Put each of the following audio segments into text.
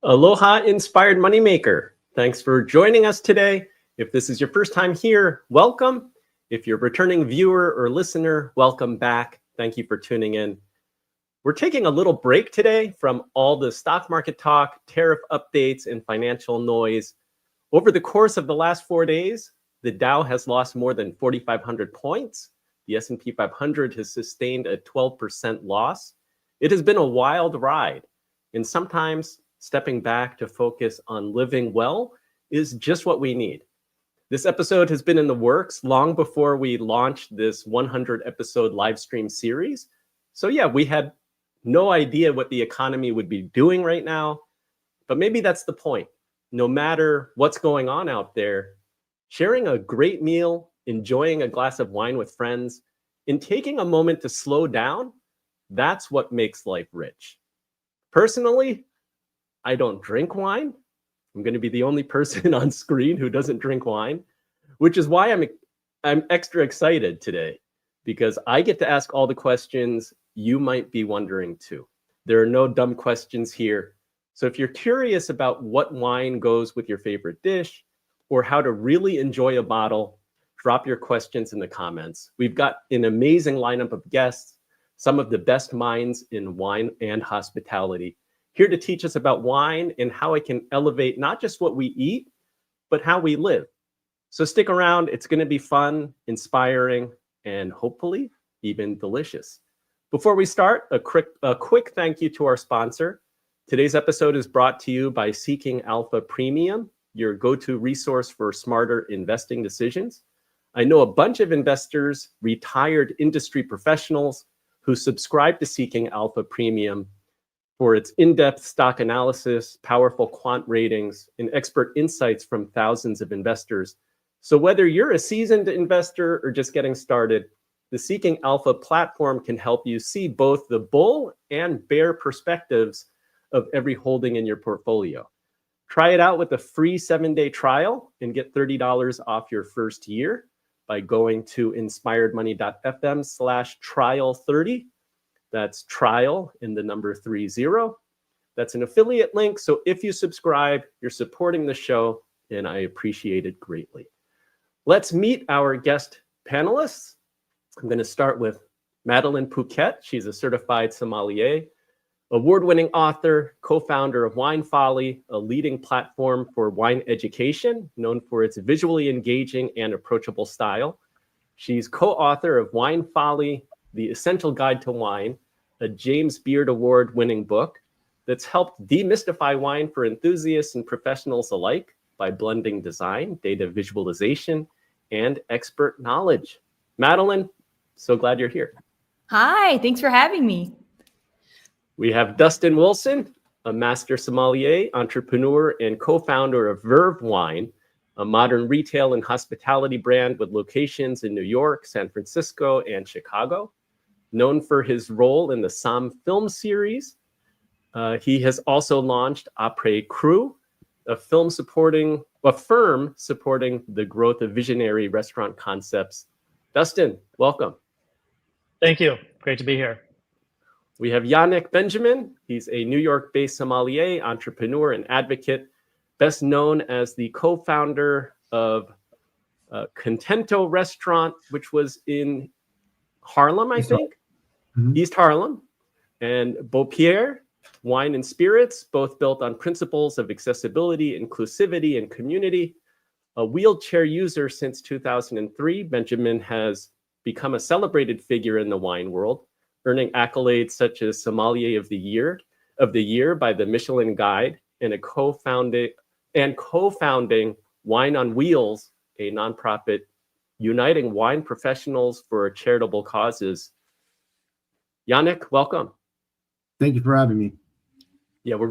Aloha, inspired moneymaker. Thanks for joining us today. If this is your first time here, welcome. If you're a returning viewer or listener, welcome back. Thank you for tuning in. We're taking a little break today from all the stock market talk, tariff updates, and financial noise. Over the course of the last 4 days, the Dow has lost more than 4,500 points. The S&P 500 has sustained a 12% loss. It has been a wild ride, and sometimes stepping back to focus on living well is just what we need. This episode has been in the works long before we launched this 100-episode live stream series. So yeah, we had no idea what the economy would be doing right now, but maybe that's the point. No matter what's going on out there, sharing a great meal, enjoying a glass of wine with friends, and taking a moment to slow down, that's what makes life rich. Personally, I don't drink wine. I'm going to be the only person on screen who doesn't drink wine, which is why I'm extra excited today, because I get to ask all the questions you might be wondering too. There are no dumb questions here. So if you're curious about what wine goes with your favorite dish or how to really enjoy a bottle, drop your questions in the comments. We've got an amazing lineup of guests, some of the best minds in wine and hospitality, here to teach us about wine and how it can elevate not just what we eat, but how we live. So stick around. It's going to be fun, inspiring, and hopefully even delicious. Before we start, a quick thank you to our sponsor. Today's episode is brought to you by Seeking Alpha Premium, your go-to resource for smarter investing decisions. I know a bunch of investors, retired industry professionals who subscribe to Seeking Alpha Premium for its in-depth stock analysis, powerful quant ratings, and expert insights from thousands of investors. So whether you're a seasoned investor or just getting started, the Seeking Alpha platform can help you see both the bull and bear perspectives of every holding in your portfolio. Try it out with a free 7-day trial and get $30 off your first year by going to inspiredmoney.fm/trial30. That's trial in the number 30. That's an affiliate link. So if you subscribe, you're supporting the show, and I appreciate it greatly. Let's meet our guest panelists. I'm going to start with Madeline Puckette. She's a certified sommelier, award-winning author, co-founder of Wine Folly, a leading platform for wine education, known for its visually engaging and approachable style. She's co-author of Wine Folly, The Essential Guide to Wine, a James Beard Award-winning book that's helped demystify wine for enthusiasts and professionals alike by blending design, data visualization, and expert knowledge. Madeline, so glad you're here. Hi, thanks for having me. We have Dustin Wilson, a master sommelier, entrepreneur, and co-founder of Verve Wine, a modern retail and hospitality brand with locations in New York, San Francisco, and Chicago. Known for his role in the Somm film series, he has also launched Après Cru, a firm supporting the growth of visionary restaurant concepts. Dustin, welcome. Thank you. Great to be here. We have Yannick Benjamin. He's a New York-based sommelier, entrepreneur, and advocate, best known as the co-founder of Contento Restaurant, which was in Harlem, I think. Mm-hmm. East Harlem, and Beaupierre Wine and Spirits, both built on principles of accessibility, inclusivity, and community. A wheelchair user since 2003, Benjamin has become a celebrated figure in the wine world, earning accolades such as Sommelier of the Year by the Michelin Guide, and co-founding Wine on Wheels, a nonprofit uniting wine professionals for charitable causes. Yannick, welcome. Thank you for having me. Yeah, we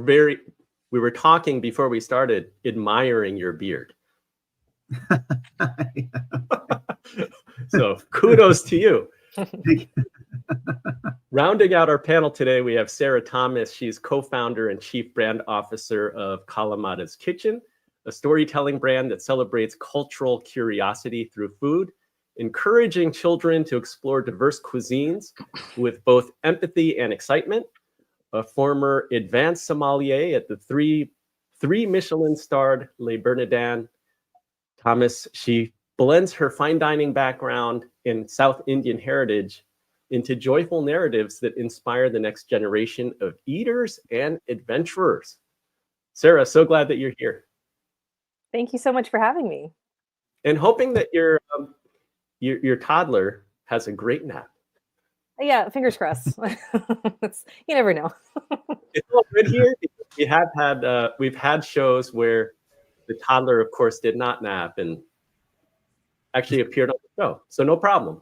were talking before we started, admiring your beard. So kudos to you. Rounding out our panel today, we have Sarah Thomas. She's co-founder and chief brand officer of Kalamata's Kitchen, a storytelling brand that celebrates cultural curiosity through food, encouraging children to explore diverse cuisines with both empathy and excitement. A former advanced sommelier at the three 3 Michelin-starred Le Bernardin. Thomas, she blends her fine dining background in South Indian heritage into joyful narratives that inspire the next generation of eaters and adventurers. Sarah, so glad that you're here. Thank you so much for having me. And hoping that your toddler has a great nap. Yeah, fingers crossed. You never know. It's all good here. We've had shows where the toddler, of course, did not nap and actually appeared on the show. So no problem.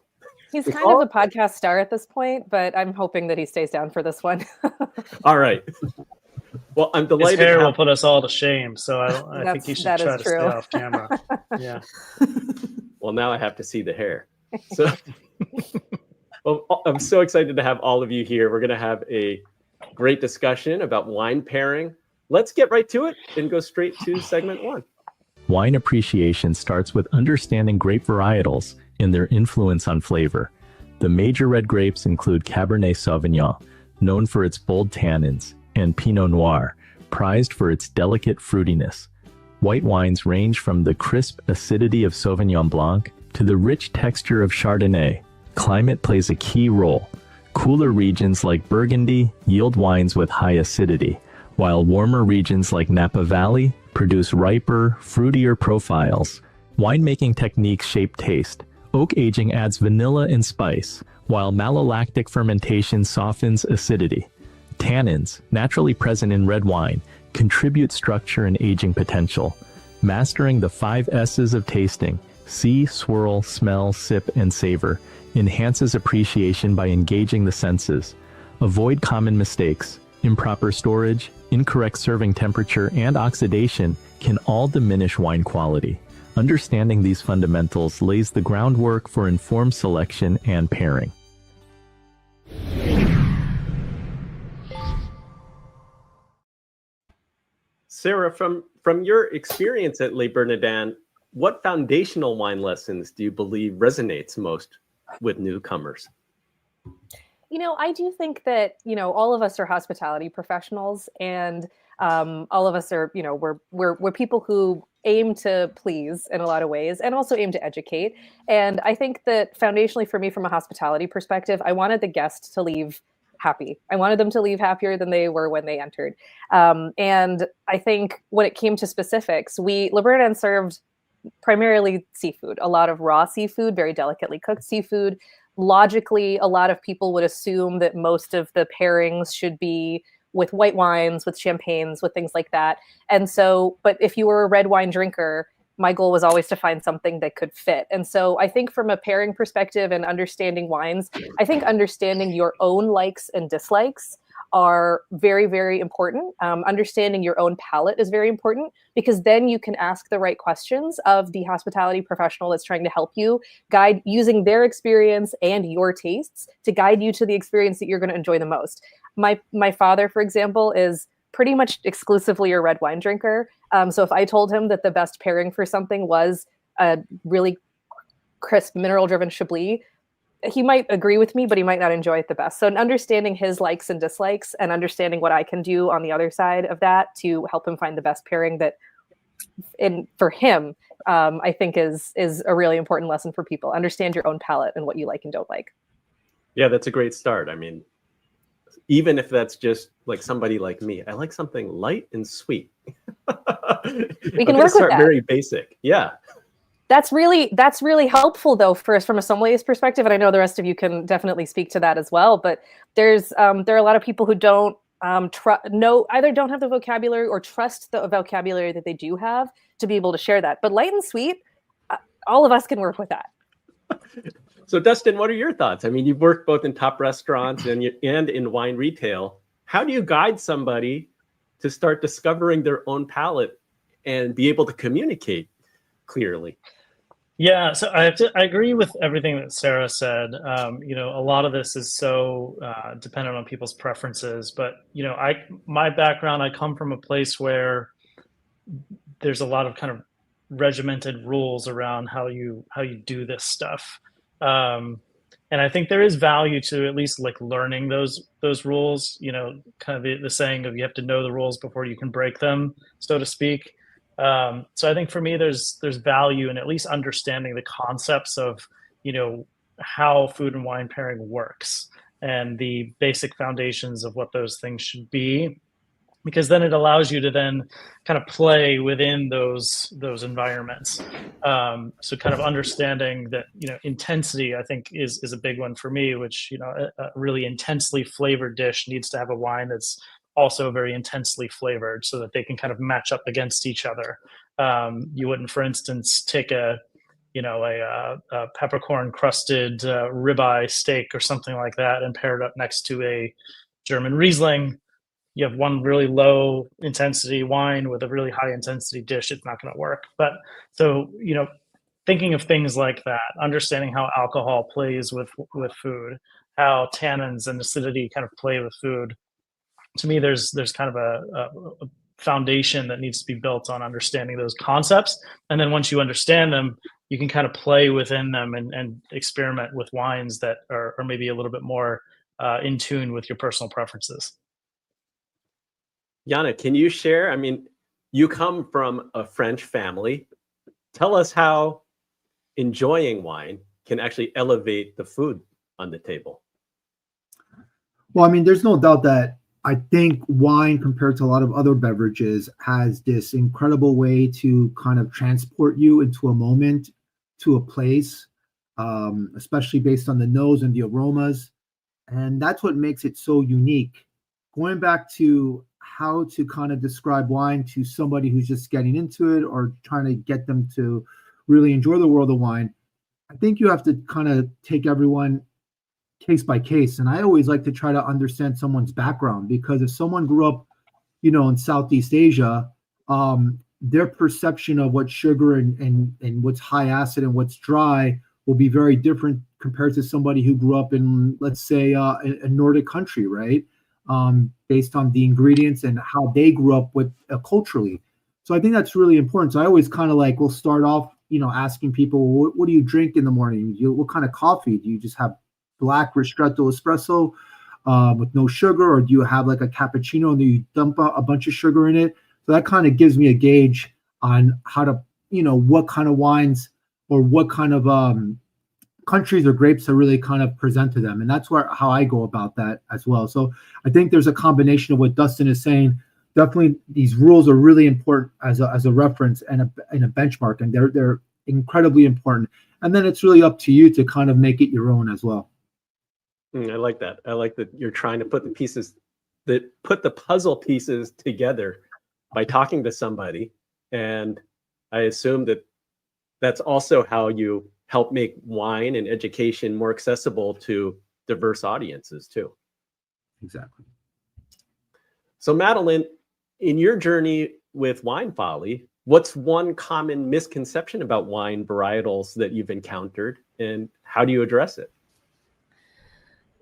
He's kind of a podcast star at this point, but I'm hoping that he stays down for this one. All right. Well, I'm delighted. His hair will put us all to shame, so I think he should that try is to stay true. off camera. Yeah. Well, now I have to see the hair. So, well, I'm so excited to have all of you here. We're going to have a great discussion about wine pairing. Let's get right to it and go straight to segment 1. Wine appreciation starts with understanding grape varietals and their influence on flavor. The major red grapes include Cabernet Sauvignon, known for its bold tannins, and Pinot Noir, prized for its delicate fruitiness. White wines range from the crisp acidity of Sauvignon Blanc to the rich texture of Chardonnay. Climate plays a key role. Cooler regions like Burgundy yield wines with high acidity, while warmer regions like Napa Valley produce riper, fruitier profiles. Winemaking techniques shape taste. Oak aging adds vanilla and spice, while malolactic fermentation softens acidity. Tannins, naturally present in red wine, contribute structure and aging potential. Mastering the 5 S's of tasting, see, swirl, smell, sip, and savor, enhances appreciation by engaging the senses. Avoid common mistakes. Improper storage, incorrect serving temperature, and oxidation can all diminish wine quality. Understanding these fundamentals lays the groundwork for informed selection and pairing. Sarah, from your experience at Le Bernardin, what foundational wine lessons do you believe resonates most with newcomers? I do think that, all of us are hospitality professionals, and all of us are, we're people who aim to please in a lot of ways and also aim to educate. And I think that foundationally for me, from a hospitality perspective, I wanted the guests to leave happy. I wanted them to leave happier than they were when they entered. And I think when it came to specifics, Le Bernardin served primarily seafood, a lot of raw seafood, very delicately cooked seafood. Logically, a lot of people would assume that most of the pairings should be with white wines, with champagnes, with things like that. And so, but if you were a red wine drinker, my goal was always to find something that could fit. And so I think from a pairing perspective and understanding wines, I think understanding your own likes and dislikes are very, very important. Understanding your own palate is very important, because then you can ask the right questions of the hospitality professional that's trying to help you guide, using their experience and your tastes to guide you to the experience that you're going to enjoy the most. My father, for example, is pretty much exclusively a red wine drinker. So if I told him that the best pairing for something was a really crisp mineral-driven Chablis, he might agree with me, but he might not enjoy it the best. So understanding his likes and dislikes and understanding what I can do on the other side of that to help him find the best pairing that for him, I think is a really important lesson for people. Understand your own palate and what you like and don't like. Yeah, that's a great start. I mean, even if that's just like somebody like me, I like something light and sweet. We can work with that. Very basic. Yeah. That's really helpful, though, from a sommelier's perspective, and I know the rest of you can definitely speak to that as well. But there are a lot of people who don't either don't have the vocabulary or trust the vocabulary that they do have to be able to share that. But light and sweet, all of us can work with that. So, Dustin, what are your thoughts? I mean, you've worked both in top restaurants and in wine retail. How do you guide somebody to start discovering their own palate and be able to communicate clearly? Yeah, so I agree with everything that Sarah said. A lot of this is so dependent on people's preferences. But my background, I come from a place where there's a lot of kind of regimented rules around how you do this stuff. And I think there is value to at least like learning those rules, you know, kind of the saying of you have to know the rules before you can break them, so to speak. So I think for me, there's value in at least understanding the concepts of, you know, how food and wine pairing works and the basic foundations of what those things should be, because then it allows you to then kind of play within those environments. So kind of understanding that, you know, intensity, I think is a big one for me, which, you know, a really intensely flavored dish needs to have a wine that's also very intensely flavored so that they can kind of match up against each other. You wouldn't, for instance, take a peppercorn crusted ribeye steak or something like that and pair it up next to a German Riesling. You have one really low intensity wine with a really high intensity dish, it's not going to work. But so, you know, thinking of things like that, understanding how alcohol plays with food, how tannins and acidity kind of play with food. To me, there's kind of a foundation that needs to be built on understanding those concepts. And then once you understand them, you can kind of play within them and experiment with wines that are maybe a little bit more in tune with your personal preferences. Yannick, can you share? I mean, you come from a French family. Tell us how enjoying wine can actually elevate the food on the table. Well, I mean, there's no doubt that I think wine, compared to a lot of other beverages, has this incredible way to kind of transport you into a moment, to a place, especially based on the nose and the aromas. And that's what makes it so unique. Going back to how to kind of describe wine to somebody who's just getting into it or trying to get them to really enjoy the world of wine, I think you have to kind of take everyone case by case. And I always like to try to understand someone's background, because if someone grew up, you know, in Southeast Asia, their perception of what sugar and what's high acid and what's dry will be very different compared to somebody who grew up in, let's say, a Nordic country, right? Based on the ingredients and how they grew up with culturally. So I think that's really important. So I always kind of like, we'll start off, you know, asking people, what do you drink in the morning? What kind of coffee? Do you just have black ristretto espresso with no sugar? Or do you have like a cappuccino and then you dump a bunch of sugar in it? So that kind of gives me a gauge on how to, you know, what kind of wines or what kind of countries or grapes to really kind of present to them. And that's how I go about that as well. So I think there's a combination of what Dustin is saying. Definitely these rules are really important as a reference and a benchmark, and they're incredibly important. And then it's really up to you to kind of make it your own as well. I like that. I like that you're trying to put the puzzle pieces together by talking to somebody. And I assume that that's also how you help make wine and education more accessible to diverse audiences too. Exactly. So Madeline, in your journey with Wine Folly, what's one common misconception about wine varietals that you've encountered, and how do you address it?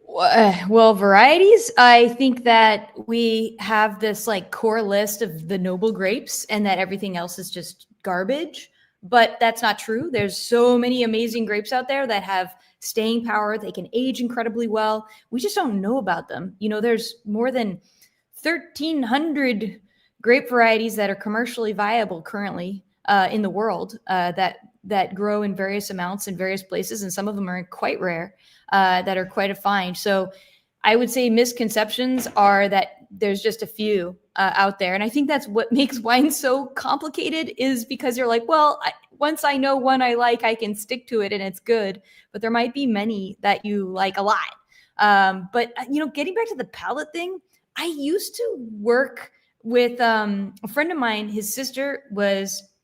Well, varieties, I think that we have this like core list of the noble grapes and that everything else is just garbage. But that's not true. There's so many amazing grapes out there that have staying power. They can age incredibly well. We just don't know about them. You know, there's more than 1,300 grape varieties that are commercially viable currently in the world that grow in various amounts in various places. And some of them are quite rare, that are quite a find. So I would say misconceptions are that there's just a few out there. And I think that's what makes wine so complicated, is because you're like, well, once I know one I like, I can stick to it and it's good. But there might be many that you like a lot. But, you know, getting back to the palate thing, I used to work with a friend of mine. His sister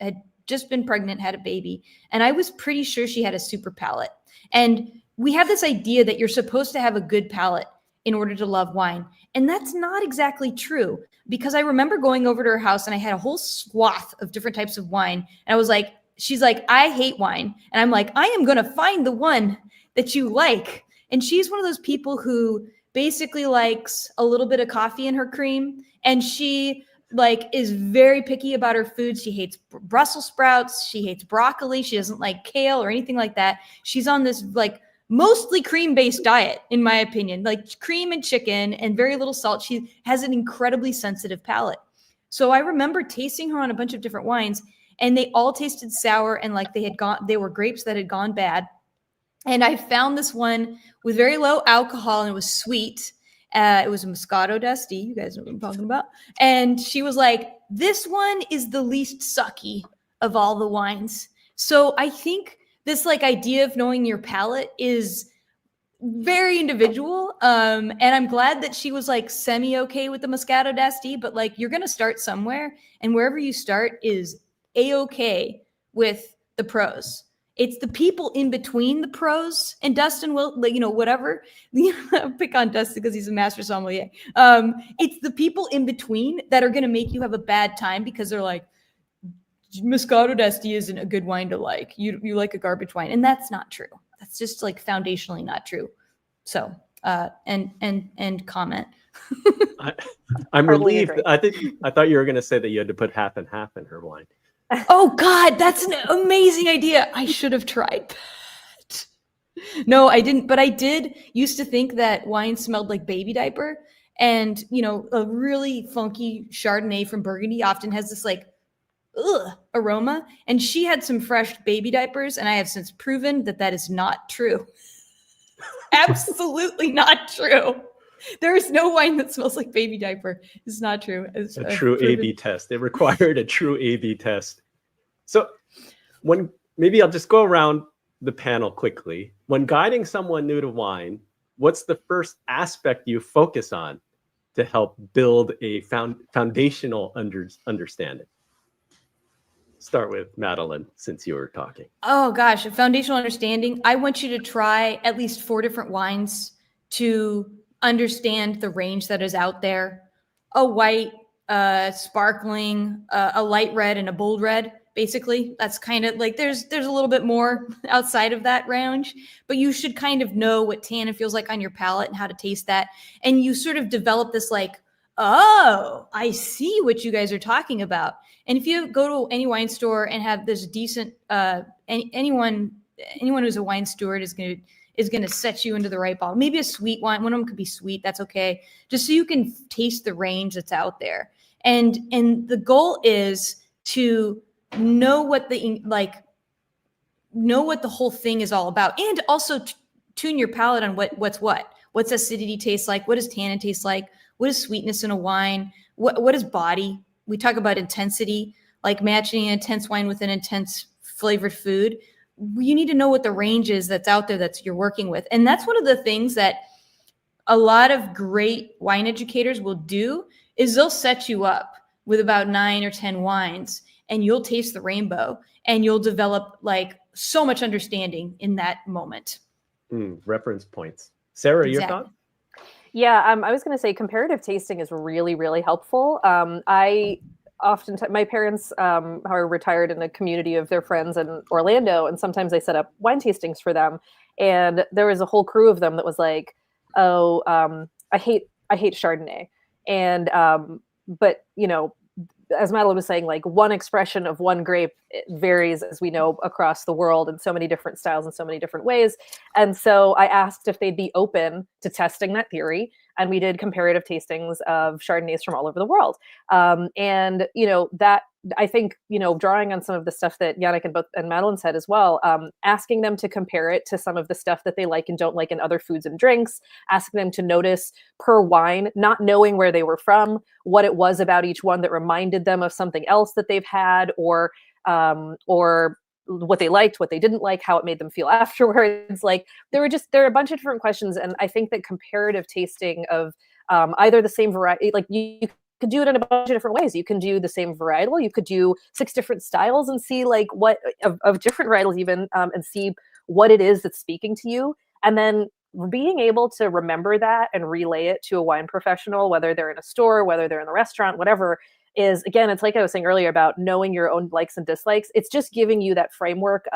had just been pregnant, had a baby. And I was pretty sure she had a super palate. And we have this idea that you're supposed to have a good palate in order to love wine. And that's not exactly true, because I remember going over to her house and I had a whole swath of different types of wine. And I was like, she's like, I hate wine. And I'm like, I am going to find the one that you like. And she's one of those people who basically likes a little bit of coffee in her cream. And she like is very picky about her food. She hates Brussels sprouts. She hates broccoli. She doesn't like kale or anything like that. She's on this like mostly cream-based diet, in my opinion, like cream and chicken and very little salt. She has an incredibly sensitive palate. So I remember tasting her on a bunch of different wines, and they all tasted sour, and like they were grapes that had gone bad. And I found this one with very low alcohol, and it was sweet. It was a Moscato d'Asti. You guys know what I'm talking about. And she was like, this one is the least sucky of all the wines. So I think this like idea of knowing your palate is very individual. And I'm glad that she was like semi-okay with the Moscato d'Asti, but like you're going to start somewhere, and wherever you start is A-okay with the pros. It's the people in between the pros, and Dustin will, like, you know, whatever. Pick on Dustin because he's a master sommelier. It's the people in between that are going to make you have a bad time because they're like, Moscato d'Asti isn't a good wine to like. You like a garbage wine, and that's not true. That's just like foundationally not true. So, and comment. I'm Totally relieved. agree. I thought you were going to say that you had to put half and half in her wine. Oh God, that's an amazing idea. I should have tried that. No, I didn't, but I did used to think that wine smelled like baby diaper. And, you know, a really funky Chardonnay from Burgundy often has this like, aroma. And she had some fresh baby diapers, and I have since proven that that is not true. Absolutely not true. There is no wine that smells like baby diaper. It's not true. It's A true A/B test. It required a true A/B test. So maybe I'll just go around the panel quickly. When guiding someone new to wine, what's the first aspect you focus on to help build a foundational understanding? Start with Madeline, since you were talking. Oh gosh, a foundational understanding. I want you to try at least 4 different wines to understand the range that is out there. A white, sparkling, a light red, and a bold red. Basically, that's kind of like there's a little bit more outside of that range, but you should kind of know what tannin feels like on your palate and how to taste that. And you sort of develop this like, oh, I see what you guys are talking about. And if you go to any wine store and have this decent, anyone who's a wine steward is going to set you into the right bottle. Maybe a sweet wine. One of them could be sweet. That's okay. Just so you can taste the range that's out there. And the goal is to know what the whole thing is all about, and also tune your palate on what's acidity taste like, what does tannin taste like, what is sweetness in a wine, what is body. We talk about intensity, like matching an intense wine with an intense flavored food. You need to know what the range is that's out there that you're working with. And that's one of the things that a lot of great wine educators will do is they'll set you up with about 9 or 10 wines, and you'll taste the rainbow, and you'll develop like so much understanding in that moment. Reference points. Sarah, Exactly. your thought? Yeah, I was going to say comparative tasting is really, really helpful. I often, my parents are retired in a community of their friends in Orlando, and sometimes I set up wine tastings for them. And there was a whole crew of them that was like, "Oh, I hate Chardonnay," and but you know, as Madeline was saying, like one expression of one grape varies, as we know, across the world in so many different styles and so many different ways. And so I asked if they'd be open to testing that theory. And we did comparative tastings of Chardonnays from all over the world. And, you know, that I think, you know, drawing on some of the stuff that Yannick and Madeline said as well, asking them to compare it to some of the stuff that they like and don't like in other foods and drinks, asking them to notice per wine, not knowing where they were from, what it was about each one that reminded them of something else that they've had, or what they liked, what they didn't like, how it made them feel afterwards. Like there are a bunch of different questions. And I think that comparative tasting of either the same variety, like you could do it in a bunch of different ways. You can do the same varietal. You could do 6 different styles and see like what of different varietals even, and see what it is that's speaking to you. And then being able to remember that and relay it to a wine professional, whether they're in a store, whether they're in the restaurant, whatever, is, again, it's like I was saying earlier about knowing your own likes and dislikes. It's just giving you that framework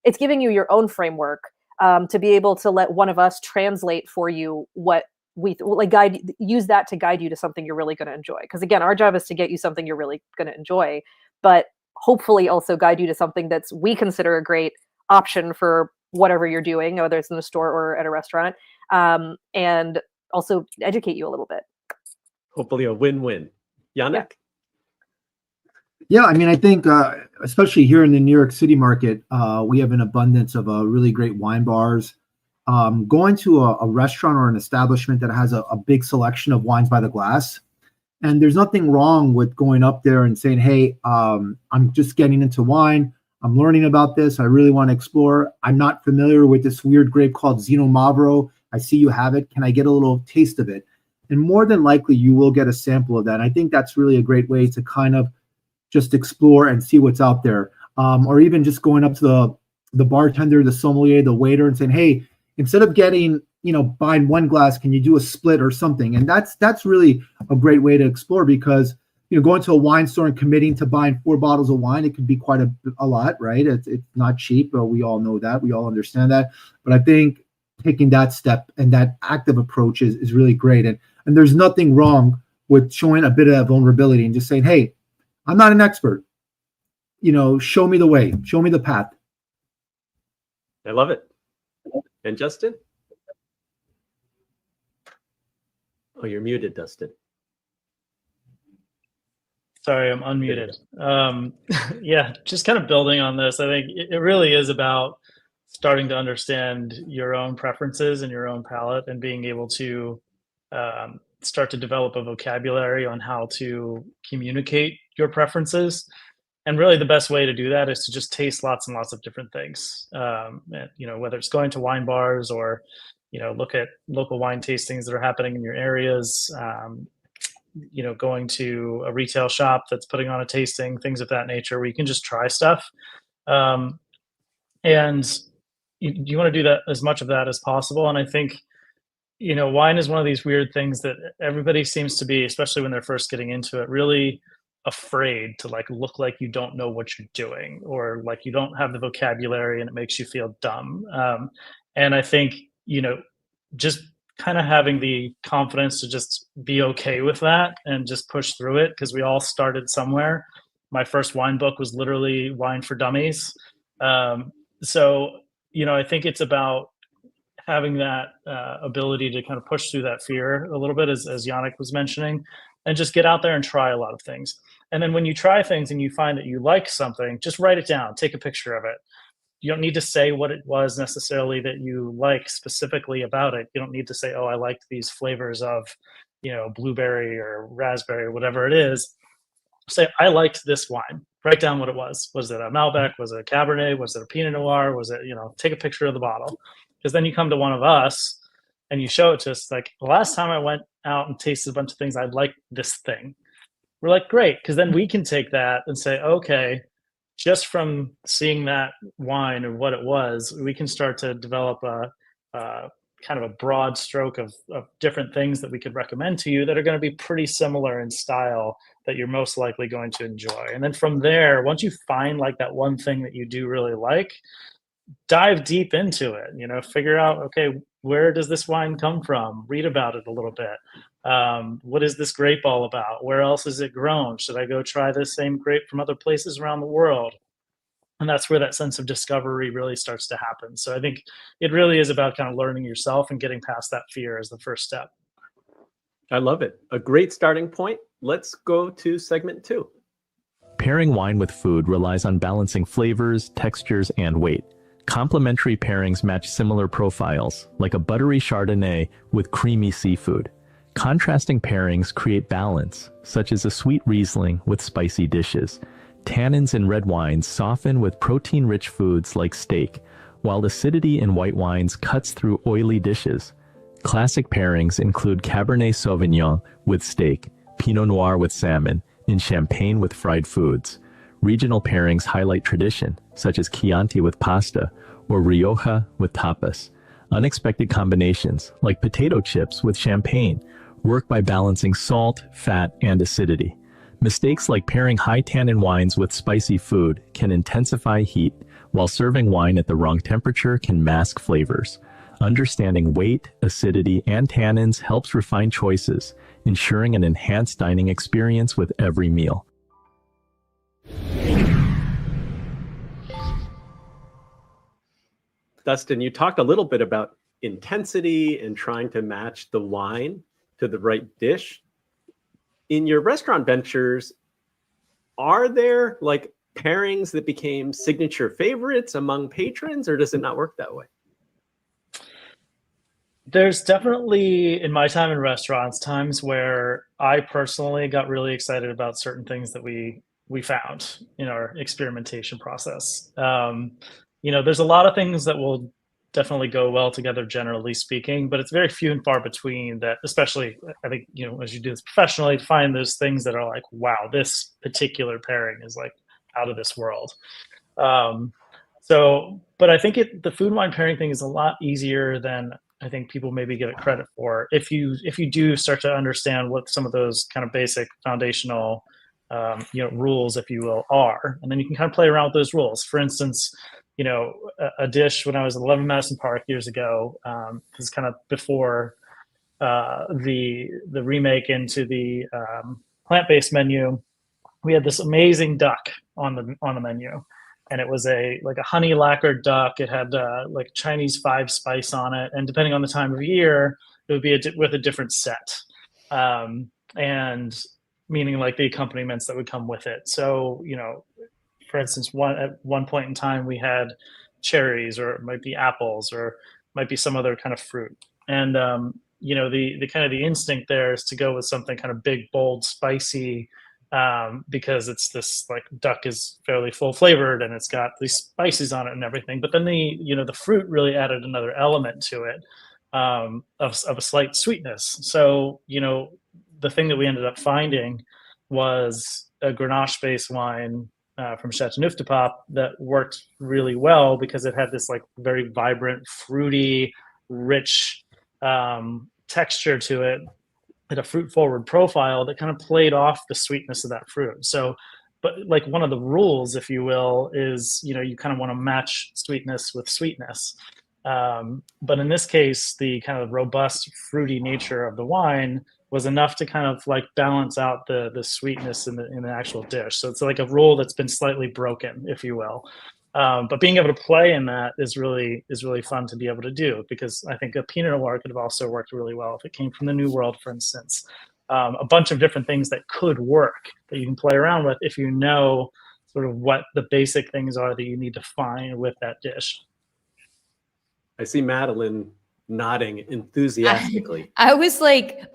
it's giving you your own framework to be able to let one of us translate for you what we like, use that to guide you to something you're really going to enjoy. Because again, our job is to get you something you're really going to enjoy, but hopefully also guide you to something we consider a great option for whatever you're doing, whether it's in the store or at a restaurant, and also educate you a little bit. Hopefully a win-win. Yannick? Yeah, I mean, I think especially here in the New York City market, we have an abundance of really great wine bars. Going to a restaurant or an establishment that has a big selection of wines by the glass, and there's nothing wrong with going up there and saying, hey, I'm just getting into wine. I'm learning about this. I really want to explore. I'm not familiar with this weird grape called Zino Mavro. I see you have it. Can I get a little taste of it? And more than likely, you will get a sample of that. And I think that's really a great way to kind of just explore and see what's out there. Or even just going up to the bartender, the sommelier, the waiter, and saying, hey, instead of getting, buying one glass, can you do a split or something? And that's really a great way to explore, because going to a wine store and committing to buying 4 bottles of wine, it could be quite a lot, right? It's not cheap, but we all know that. We all understand that. But I think taking that step and that active approach is really great. And there's nothing wrong with showing a bit of vulnerability and just saying, hey, I'm not an expert. Show me the way, show me the path. I love it. And Justin? Oh, you're muted, Dustin. Sorry, I'm unmuted. Yeah, just kind of building on this, I think it really is about starting to understand your own preferences and your own palate, and being able to start to develop a vocabulary on how to communicate your preferences. And really the best way to do that is to just taste lots and lots of different things. Whether it's going to wine bars or, look at local wine tastings that are happening in your areas, going to a retail shop that's putting on a tasting, things of that nature, where you can just try stuff. And you want to do that, as much of that as possible. And I think, wine is one of these weird things that everybody seems to be, especially when they're first getting into it, really afraid to look like you don't know what you're doing, or like you don't have the vocabulary and it makes you feel dumb. And I think, just kind of having the confidence to just be okay with that and just push through it, because we all started somewhere. My first wine book was literally Wine for Dummies. So, I think it's about having that ability to kind of push through that fear a little bit, as Yannick was mentioning, and just get out there and try a lot of things. And then when you try things and you find that you like something, just write it down, take a picture of it. You don't need to say what it was necessarily that you like specifically about it. You don't need to say, oh, I liked these flavors of, blueberry or raspberry or whatever it is. Say, I liked this wine. Write down what it was. Was it a Malbec? Was it a Cabernet? Was it a Pinot Noir? Was it, take a picture of the bottle. Because then you come to one of us and you show it to us, like, the last time I went out and tasted a bunch of things, I liked this thing. We're like, great, because then we can take that and say, okay, just from seeing that wine or what it was, we can start to develop a kind of a broad stroke of different things that we could recommend to you that are going to be pretty similar in style that you're most likely going to enjoy. And then from there, once you find that one thing that you do really like, dive deep into it, figure out, okay, where does this wine come from? Read about it a little bit. What is this grape all about? Where else is it grown? Should I go try this same grape from other places around the world? And that's where that sense of discovery really starts to happen. So I think it really is about kind of learning yourself and getting past that fear as the first step. I love it. A great starting point. Let's go to segment 2. Pairing wine with food relies on balancing flavors, textures, and weight. Complementary pairings match similar profiles, like a buttery Chardonnay with creamy seafood. Contrasting pairings create balance, such as a sweet Riesling with spicy dishes. Tannins in red wines soften with protein-rich foods like steak, while acidity in white wines cuts through oily dishes. Classic pairings include Cabernet Sauvignon with steak, Pinot Noir with salmon, and Champagne with fried foods. Regional pairings highlight tradition, such as Chianti with pasta or Rioja with tapas. Unexpected combinations, like potato chips with champagne, work by balancing salt, fat, and acidity. Mistakes like pairing high tannin wines with spicy food can intensify heat, while serving wine at the wrong temperature can mask flavors. Understanding weight, acidity, and tannins helps refine choices, ensuring an enhanced dining experience with every meal. Dustin, you talked a little bit about intensity and trying to match the wine to the right dish. In your restaurant ventures, are there like pairings that became signature favorites among patrons, or does it not work that way? There's definitely, in my time in restaurants, times where I personally got really excited about certain things that we found in our experimentation process. There's a lot of things that will definitely go well together, generally speaking, but it's very few and far between that, especially, I think, as you do this professionally, find those things that are like, wow, this particular pairing is like out of this world. But I think the food wine pairing thing is a lot easier than I think people maybe give it credit for. If you do start to understand what some of those kind of basic foundational rules, if you will, are, and then you can kind of play around with those rules. For instance, a dish when I was at 11 Madison Park years ago, this is kind of before the remake into the plant-based menu. We had this amazing duck on the menu, and it was a honey lacquered duck. It had like Chinese 5 spice on it, and depending on the time of year, it would be with a different set, and meaning like the accompaniments that would come with it. So, for instance, at one point in time, we had cherries, or it might be apples, or it might be some other kind of fruit. And the kind of the instinct there is to go with something kind of big, bold, spicy, because it's this like duck is fairly full flavored and it's got these spices on it and everything. But then the fruit really added another element to it, of a slight sweetness. So the thing that we ended up finding was a Grenache-based wine from Chateauneuf-du-Pape that worked really well because it had this like very vibrant, fruity, rich texture to it, and a fruit-forward profile that kind of played off the sweetness of that fruit. So, but like one of the rules, if you will, is you kind of want to match sweetness with sweetness. But in this case, the kind of robust, fruity nature of the wine was enough to kind of like balance out the sweetness in the actual dish. So it's like a rule that's been slightly broken, if you will. But being able to play in that is really fun to be able to do, because I think a Pinot Noir could have also worked really well if it came from the New World, for instance. A bunch of different things that could work that you can play around with if you know sort of what the basic things are that you need to find with that dish. I see Madeline nodding enthusiastically. I was like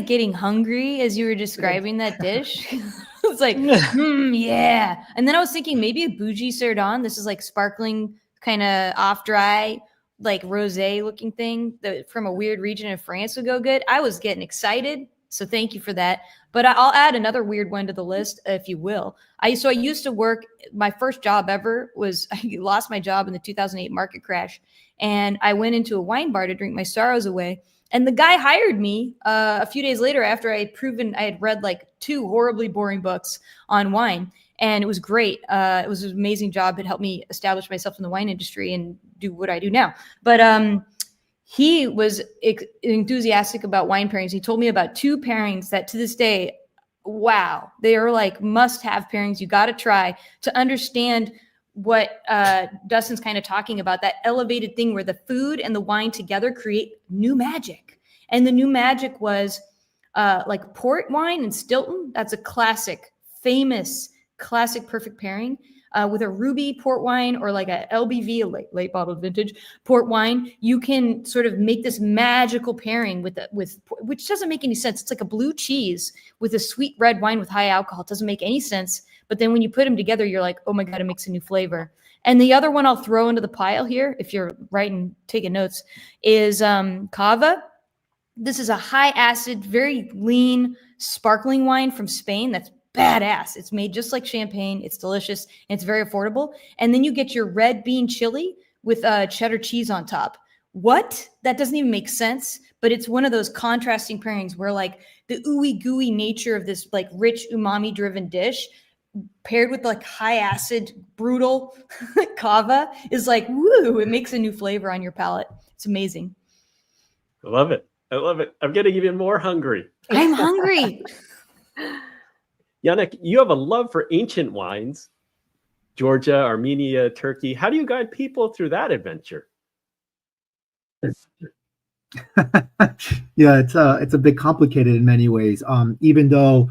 getting hungry as you were describing that dish. I was like, yeah. And then I was thinking maybe a bougie Cerdon. This is like sparkling, kind of off dry, like rosé looking thing that from a weird region of France would go good. I was getting excited. So thank you for that. But I'll add another weird one to the list, if you will. I used to work, my first job ever was, I lost my job in the 2008 market crash. And I went into a wine bar to drink my sorrows away. And the guy hired me a few days later after I had read like 2 horribly boring books on wine. And it was great. It was an amazing job. It helped me establish myself in the wine industry and do what I do now. But he was enthusiastic about wine pairings. He told me about 2 pairings that to this day, wow, they are like must-have pairings you got to try to understand what Dustin's kind of talking about, that elevated thing where the food and the wine together create new magic. And the new magic was like port wine and Stilton. That's a classic, famous, classic perfect pairing. With a ruby port wine or like a LBV, a late bottled vintage port wine, you can sort of make this magical pairing with which doesn't make any sense. It's like a blue cheese with a sweet red wine with high alcohol. It doesn't make any sense. But then when you put them together, you're like, oh my God, it makes a new flavor. And the other one I'll throw into the pile here, if you're writing, taking notes, is Cava. This is a high acid, very lean, sparkling wine from Spain that's badass. It's made just like champagne. It's delicious and it's very affordable. And then you get your red bean chili with cheddar cheese on top. What? That doesn't even make sense. But it's one of those contrasting pairings where like the ooey gooey nature of this like rich umami driven dish paired with like high acid, brutal cava is like, woo, it makes a new flavor on your palate. It's amazing. I love it. I love it. I'm getting even more hungry. I'm hungry. Yannick, you have a love for ancient wines, Georgia, Armenia, Turkey. How do you guide people through that adventure? Yeah, it's a bit complicated in many ways. Even though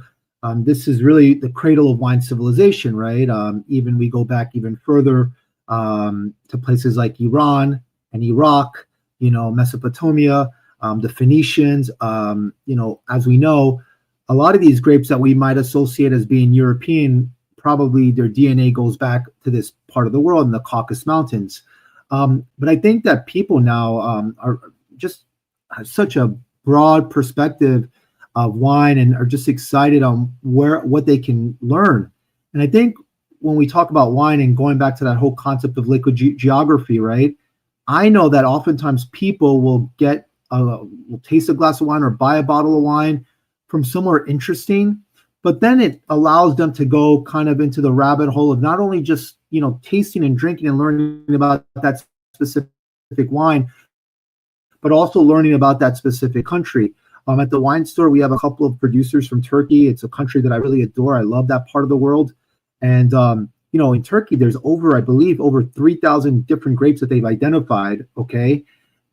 this is really the cradle of wine civilization, right? Even we go back even further to places like Iran and Iraq, Mesopotamia, the Phoenicians. As we know, a lot of these grapes that we might associate as being European, probably their DNA goes back to this part of the world in the Caucasus Mountains. But I think that people now are just have such a broad perspective of wine and are just excited on what they can learn. And I think when we talk about wine and going back to that whole concept of liquid geography, right? I know that oftentimes people will taste a glass of wine or buy a bottle of wine from somewhere interesting, but then it allows them to go kind of into the rabbit hole of not only just tasting and drinking and learning about that specific wine, but also learning about that specific country. At the wine store, we have a couple of producers from Turkey. It's a country that I really adore. I love that part of the world. And, in Turkey, there's I believe, over 3,000 different grapes that they've identified, okay?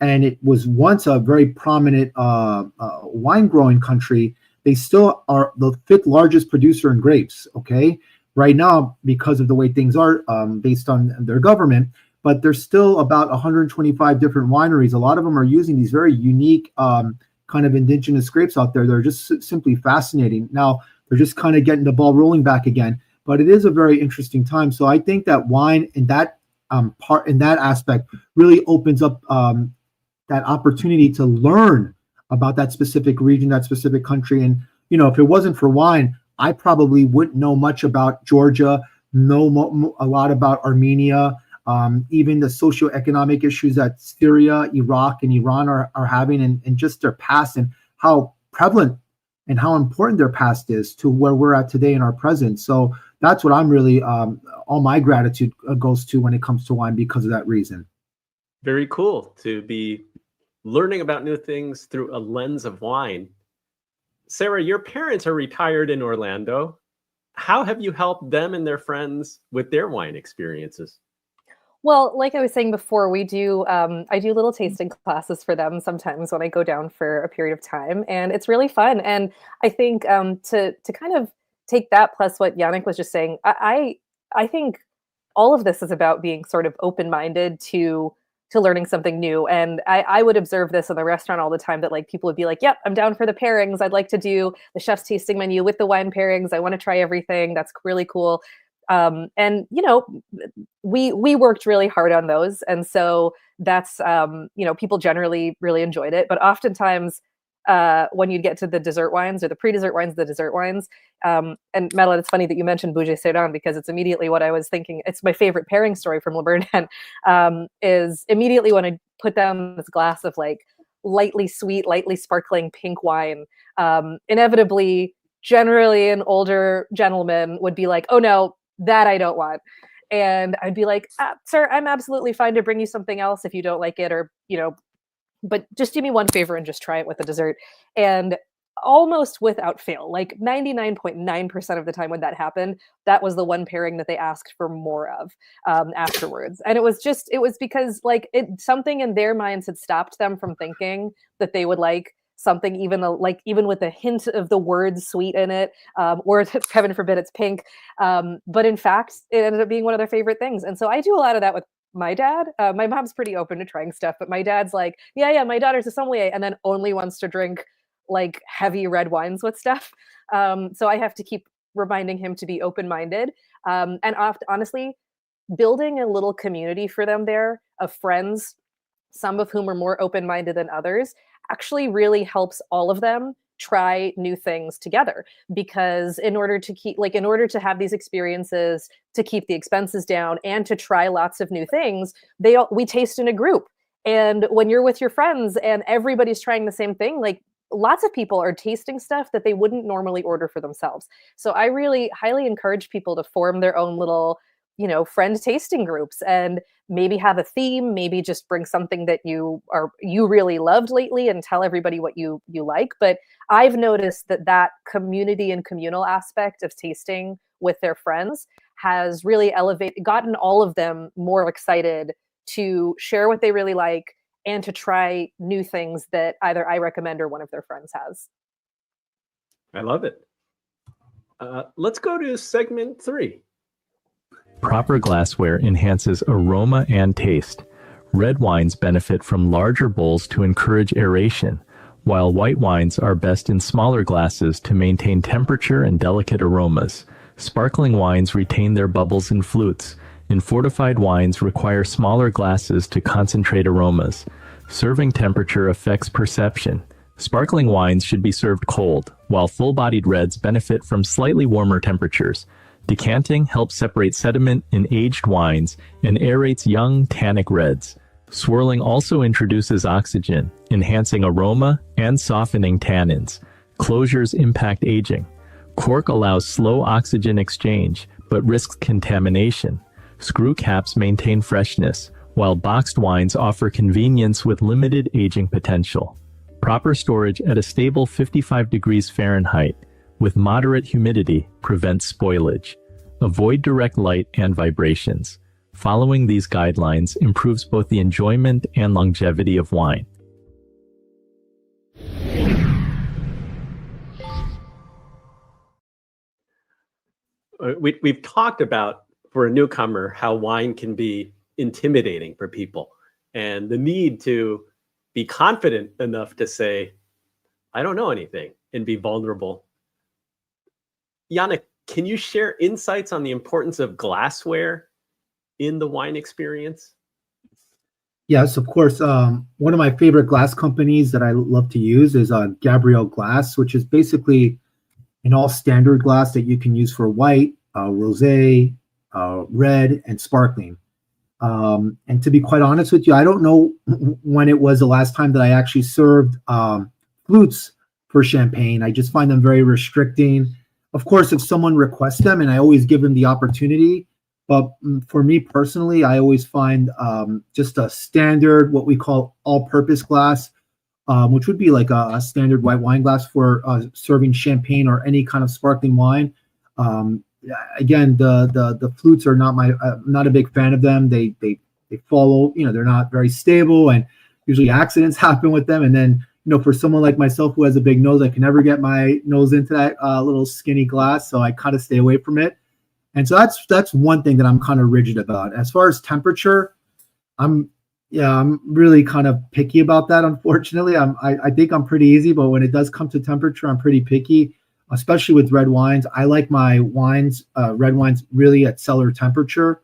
And it was once a very prominent wine growing country. They still are the 5th largest producer in grapes, okay? Right now, because of the way things are based on their government, but there's still about 125 different wineries. A lot of them are using these very unique kind of indigenous grapes out there. They're just simply fascinating. Now, they're just kind of getting the ball rolling back again, but it is a very interesting time. So I think that wine in that aspect really opens up that opportunity to learn about that specific region, that specific country. And, if it wasn't for wine, I probably wouldn't know much about Georgia, a lot about Armenia, even the socioeconomic issues that Syria, Iraq, and Iran are having, and just their past and how prevalent and how important their past is to where we're at today in our present. So that's what I'm really, all my gratitude goes to when it comes to wine because of that reason. Very cool to be learning about new things through a lens of wine. Sarah, your parents are retired in Orlando. How have you helped them and their friends with their wine experiences? Well, like I was saying before, I do little tasting classes for them sometimes when I go down for a period of time, and it's really fun. And I think to kind of take that plus what Yannick was just saying, I think all of this is about being sort of open-minded to learning something new. And I would observe this in the restaurant all the time, that like people would be like, yep, I'm down for the pairings. I'd like to do the chef's tasting menu with the wine pairings. I want to try everything. That's really cool. And we worked really hard on those, and so that's people generally really enjoyed it. But oftentimes, when you get to the dessert wines or the pre-dessert wines, the dessert wines, and Madeline, it's funny that you mentioned Bouger Sedan, because it's immediately what I was thinking. It's my favorite pairing story from Le Bernard, is immediately when I put down this glass of like lightly sweet, lightly sparkling pink wine, inevitably, generally an older gentleman would be like, oh no, that I don't want. And I'd be like, sir, I'm absolutely fine to bring you something else if you don't like it, or, but just do me one favor and just try it with the dessert. And almost without fail, like 99.9% of the time when that happened, that was the one pairing that they asked for more of afterwards. And it was because like something in their minds had stopped them from thinking that they would like something even with a hint of the word sweet in it, or heaven forbid it's pink. But in fact, it ended up being one of their favorite things. And so I do a lot of that with my dad. My mom's pretty open to trying stuff, but my dad's like, yeah, my daughter's a sommelier, and then only wants to drink like heavy red wines with stuff. So I have to keep reminding him to be open-minded. And honestly, building a little community for them there of friends, some of whom are more open-minded than others, actually really helps all of them try new things together. Because in order to have these experiences, to keep the expenses down and to try lots of new things, we taste in a group. And when you're with your friends and everybody's trying the same thing, like lots of people are tasting stuff that they wouldn't normally order for themselves. So I really highly encourage people to form their own little, friend tasting groups, and maybe have a theme, maybe just bring something that you really loved lately and tell everybody what you like. But I've noticed that community and communal aspect of tasting with their friends has really gotten all of them more excited to share what they really like and to try new things that either I recommend or one of their friends has. I love it. Let's go to segment 3. Proper glassware enhances aroma and taste. Red wines benefit from larger bowls to encourage aeration, while white wines are best in smaller glasses to maintain temperature and delicate aromas. Sparkling wines retain their bubbles in flutes, and fortified wines require smaller glasses to concentrate aromas. Serving temperature affects perception. Sparkling wines should be served cold, while full-bodied reds benefit from slightly warmer temperatures. Decanting helps separate sediment in aged wines and aerates young, tannic reds. Swirling also introduces oxygen, enhancing aroma and softening tannins. Closures impact aging. Cork allows slow oxygen exchange, but risks contamination. Screw caps maintain freshness, while boxed wines offer convenience with limited aging potential. Proper storage at a stable 55 degrees Fahrenheit with moderate humidity prevents spoilage. Avoid direct light and vibrations. Following these guidelines improves both the enjoyment and longevity of wine. We've talked about, for a newcomer, how wine can be intimidating for people and the need to be confident enough to say, I don't know anything, and be vulnerable. Yannick, can you share insights on the importance of glassware in the wine experience? Yes, of course. One of my favorite glass companies that I love to use is Gabriel Glass, which is basically an all standard glass that you can use for white, rosé, red, and sparkling. And to be quite honest with you, I don't know when it was the last time that I actually served flutes for champagne. I just find them very restricting. Of course, if someone requests them, and I always give them the opportunity, but for me personally, I always find just a standard, what we call all-purpose glass, which would be like a standard white wine glass for serving champagne or any kind of sparkling wine. Again, the flutes are not not a big fan of them. They follow, they're not very stable, and usually accidents happen with them. And then, for someone like myself who has a big nose, I can never get my nose into that little skinny glass, so I kind of stay away from it. And so that's one thing that I'm kind of rigid about. As far as temperature, I'm really kind of picky about that. Unfortunately, I think I'm pretty easy, but when it does come to temperature, I'm pretty picky, especially with red wines. I like my wines, red wines, really at cellar temperature,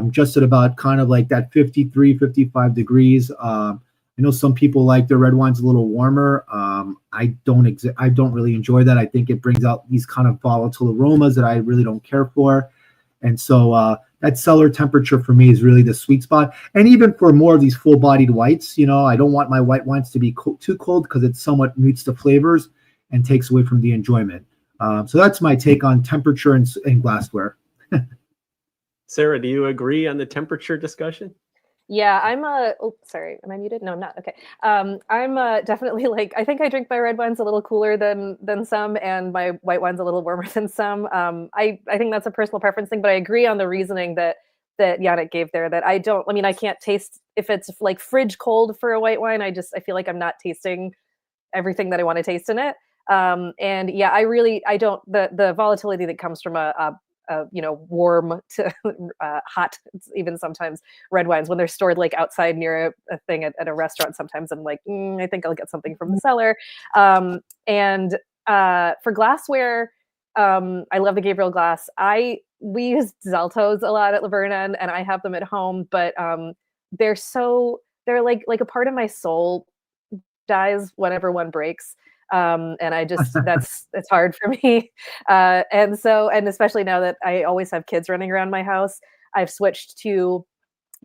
just at about kind of like that 53, 55 degrees. I know some people like their red wines a little warmer. I don't really enjoy that. I think it brings out these kind of volatile aromas that I really don't care for. And so that cellar temperature for me is really the sweet spot. And even for more of these full-bodied whites, I don't want my white wines to be too cold because it somewhat mutes the flavors and takes away from the enjoyment. So that's my take on temperature and glassware. Sarah, do you agree on the temperature discussion? Yeah, sorry, am I muted? No, I'm not. Okay. I'm definitely I think I drink my red wines a little cooler than some, and my white wines a little warmer than some. I think that's a personal preference thing, but I agree on the reasoning that Yannick gave there, that I can't taste, if it's like fridge cold for a white wine, I feel like I'm not tasting everything that I want to taste in it. And yeah, I don't, the volatility that comes from a warm to hot, even sometimes red wines when they're stored like outside near a thing at a restaurant, sometimes I'm like, I think I'll get something from the cellar. And for glassware, I love the Gabriel glass. We use Zaltos a lot at Laverna, and I have them at home, but they're like a part of my soul dies whenever one breaks. And I just, it's hard for me. And especially now that I always have kids running around my house, I've switched to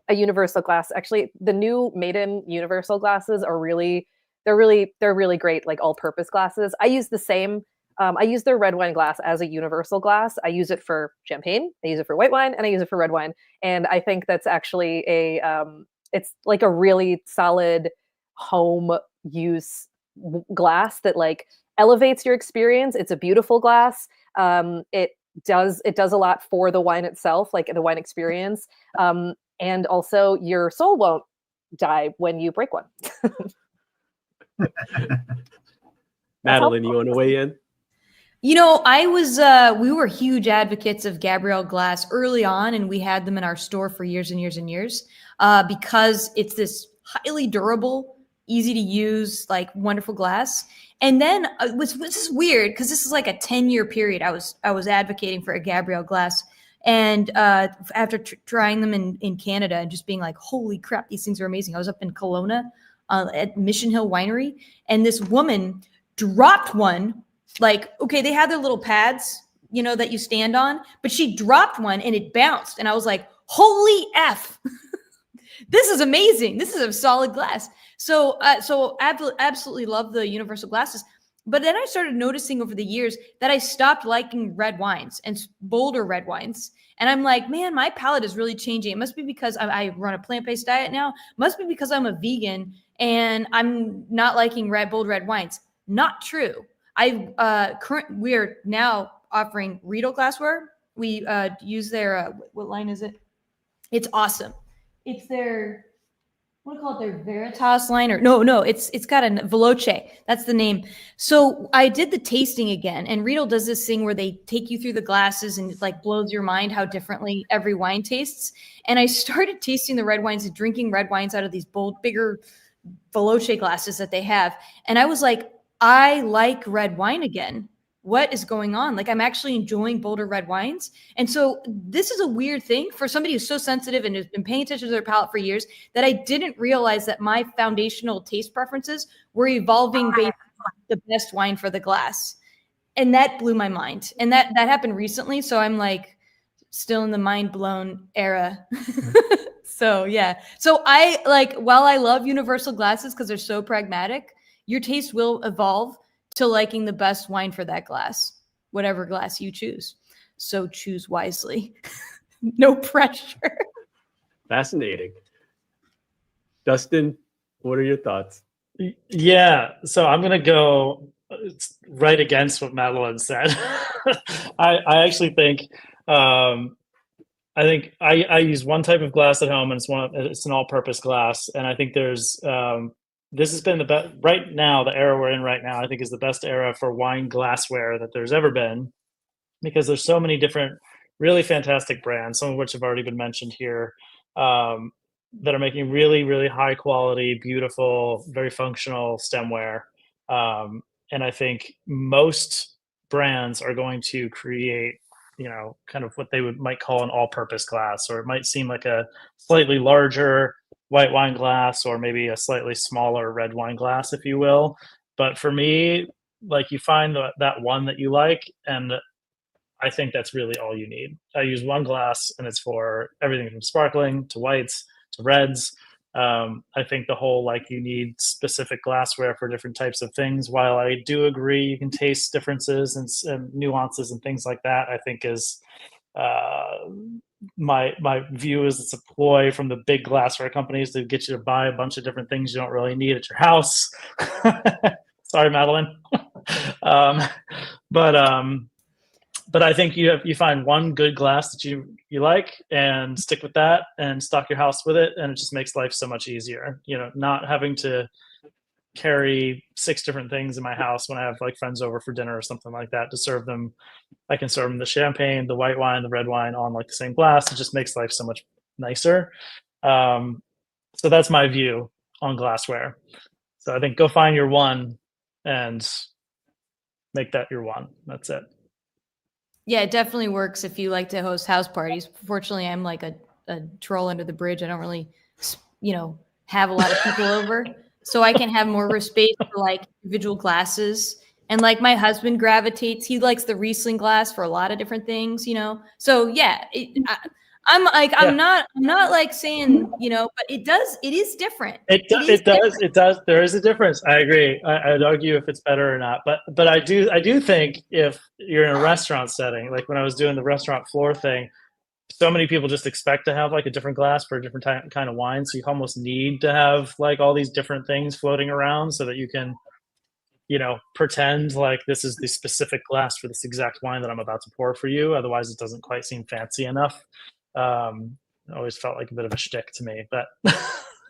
a universal glass. Actually, the new Maiden universal glasses are they're really great, like all-purpose glasses. I use the same, I use their red wine glass as a universal glass. I use it for champagne, I use it for white wine, and I use it for red wine. And I think that's actually it's like a really solid home use glass that like elevates your experience. It's a beautiful glass. It does a lot for the wine itself, like the wine experience. And also your soul won't die when you break one. Madeline, you want to weigh in? You know, we were huge advocates of Gabrielle glass early on, and we had them in our store for years and years and years because it's this highly durable, easy to use, like wonderful glass. And then this is weird because this is like a 10-year period. I was advocating for a Gabrielle glass. And after trying them in Canada and just being like, holy crap, these things are amazing. I was up in Kelowna at Mission Hill Winery, and this woman dropped one. Like, okay, they had their little pads, you know, that you stand on, but she dropped one and it bounced. And I was like, holy F, this is amazing. This is a solid glass. So absolutely love the universal glasses. But then I started noticing over the years that I stopped liking red wines and bolder red wines. And I'm like, man, my palate is really changing. It must be because I run a plant-based diet now. It must be because I'm a vegan and I'm not liking bold red wines. Not true. We are now offering Varietals glassware. We use their what line is it? It's awesome. It's their what do you call it? Their Veritas line or no, it's got a Veloce. That's the name. So I did the tasting again, and Varietals does this thing where they take you through the glasses and it like blows your mind how differently every wine tastes. And I started tasting the red wines and drinking red wines out of these bold, bigger Veloce glasses that they have, and I was like, I like red wine again. What is going on? Like, I'm actually enjoying bolder red wines. And so this is a weird thing for somebody who's so sensitive and has been paying attention to their palate for years that I didn't realize that my foundational taste preferences were evolving based on the best wine for the glass. And that blew my mind. And that happened recently. So I'm like still in the mind blown era. So yeah. So I like, while I love universal glasses because they're so pragmatic, your taste will evolve to liking the best wine for that glass, whatever glass you choose. So choose wisely. No pressure. Fascinating. Dustin, what are your thoughts? Yeah, so I'm going to go right against what Madeline said. I actually think I use one type of glass at home, and it's an all-purpose glass, and I think there's this has been the best right now. The era we're in right now, I think, is the best era for wine glassware that there's ever been, because there's so many different, really fantastic brands, some of which have already been mentioned here, that are making really, really high quality, beautiful, very functional stemware. And I think most brands are going to create, kind of what they might call an all-purpose glass, or it might seem like a slightly larger white wine glass, or maybe a slightly smaller red wine glass, if you will. But for me, like, you find that one that you like, and I think that's really all you need. I use one glass, and it's for everything from sparkling to whites to reds. I think the whole, like, you need specific glassware for different types of things. While I do agree you can taste differences and nuances and things like that, I think is my view is it's a ploy from the big glassware companies to get you to buy a bunch of different things you don't really need at your house. Sorry, Madeline. But I think you find one good glass that you like and stick with that and stock your house with it, and it just makes life so much easier. Not having to carry 6 different things in my house when I have like friends over for dinner or something like that to serve them. I can serve them the champagne, the white wine, the red wine on like the same glass. It just makes life so much nicer. So that's my view on glassware. So I think go find your one and make that your one. That's it. Yeah, it definitely works if you like to host house parties. Fortunately, I'm like a troll under the bridge. I don't really, have a lot of people over. So I can have more space for like individual glasses. And like my husband gravitates, he likes the Riesling glass for a lot of different things, So yeah, I'm not like saying, but it is different. It does. There is a difference. I agree. I'd argue if it's better or not, but I do think if you're in a restaurant setting, like when I was doing the restaurant floor thing, so many people just expect to have like a different glass for a different kind of wine. So you almost need to have like all these different things floating around so that you can, pretend like this is the specific glass for this exact wine that I'm about to pour for you. Otherwise it doesn't quite seem fancy enough. It always felt like a bit of a shtick to me, but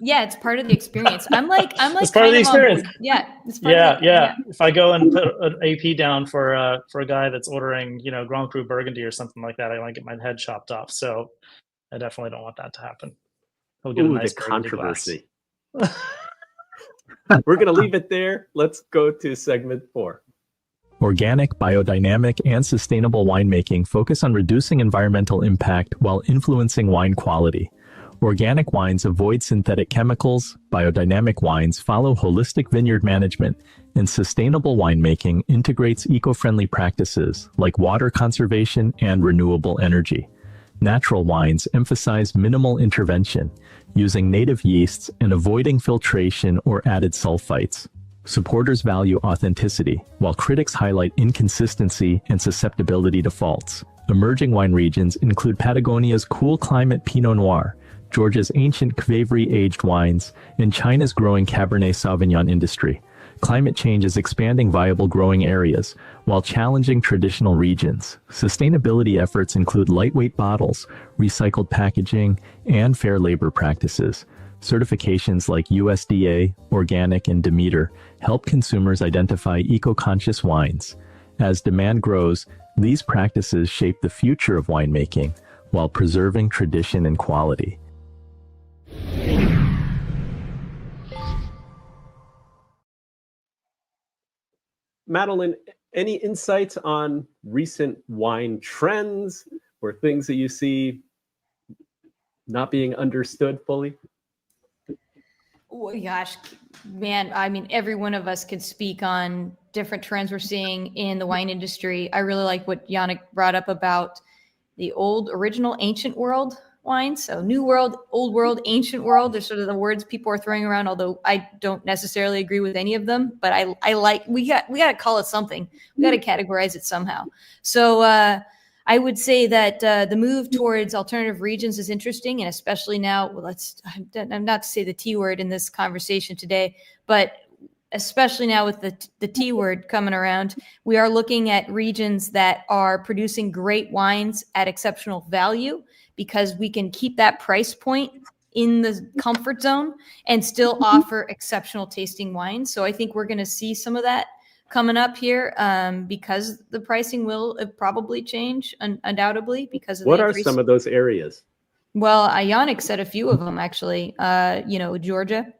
Yeah, it's part of the experience. I'm like It's part of the kind on experience. board. Yeah, it's part Yeah, of the, yeah. If I go and put an AP down for a guy that's ordering, Grand Cru Burgundy or something like that, I want to get my head chopped off. So I definitely don't want that to happen. He'll get a Ooh, nice the Burgundy controversy. glass. We're going to leave it there. Let's go to segment 4. Organic, biodynamic, and sustainable winemaking focus on reducing environmental impact while influencing wine quality. Organic wines avoid synthetic chemicals, biodynamic wines follow holistic vineyard management, and sustainable winemaking integrates eco-friendly practices like water conservation and renewable energy. Natural wines emphasize minimal intervention, using native yeasts and avoiding filtration or added sulfites. Supporters value authenticity, while critics highlight inconsistency and susceptibility to faults. Emerging wine regions include Patagonia's cool climate Pinot Noir, Georgia's ancient Kvevri-aged wines, and China's growing Cabernet Sauvignon industry. Climate change is expanding viable growing areas, while challenging traditional regions. Sustainability efforts include lightweight bottles, recycled packaging, and fair labor practices. Certifications like USDA, Organic, and Demeter help consumers identify eco-conscious wines. As demand grows, these practices shape the future of winemaking while preserving tradition and quality. Madeline, any insights on recent wine trends or things that you see not being understood fully? oh gosh, man, I mean, every one of us could speak on different trends we're seeing in the wine industry. I really like what Yannick brought up about the old, original, ancient world wines. So new world, old world, ancient world. They're sort of the words people are throwing around, although I don't necessarily agree with any of them. But I like, we got to call it something. We got to categorize it somehow. So I would say that the move towards alternative regions is interesting, and especially now, I'm not to say the T word in this conversation today, but especially now with the T word coming around, we are looking at regions that are producing great wines at exceptional value, because we can keep that price point in the comfort zone and still offer exceptional tasting wines. So I think we're going to see some of that coming up here, because the pricing will probably change, undoubtedly, because of what the are increase. some of those areas? Well, Yannick said a few of them, actually. Georgia,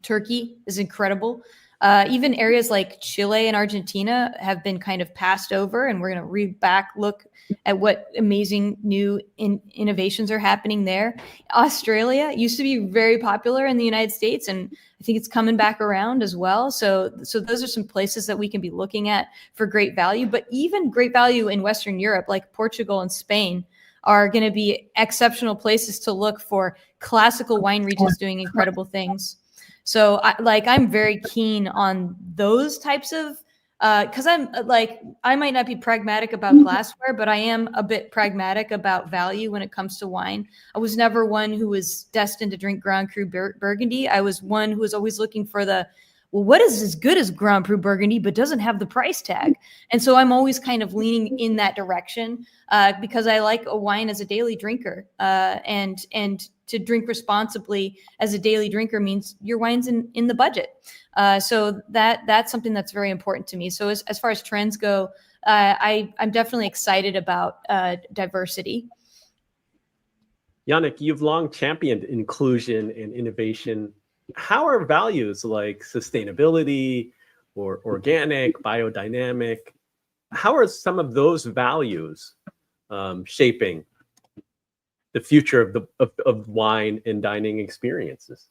Turkey is incredible. Even areas like Chile and Argentina have been kind of passed over, and we're going to look at what amazing new innovations are happening there. Australia used to be very popular in the United States, and I think it's coming back around as well. So those are some places that we can be looking at for great value, but even great value in Western Europe, like Portugal and Spain, are going to be exceptional places to look for classical wine regions doing incredible things. So I'm very keen on those types of, because I might not be pragmatic about glassware, but I am a bit pragmatic about value when it comes to wine. I was never one who was destined to drink Grand Cru Burgundy. I was one who was always looking for what is as good as Grand Cru Burgundy, but doesn't have the price tag. And so I'm always kind of leaning in that direction, because I like a wine as a daily drinker, and to drink responsibly as a daily drinker means your wine's in the budget. So that's something that's very important to me. So as far as trends go, I'm definitely excited about diversity. Yannick, you've long championed inclusion and innovation. How are values like sustainability or organic, biodynamic, how are some of those values shaping the future of wine and dining experiences?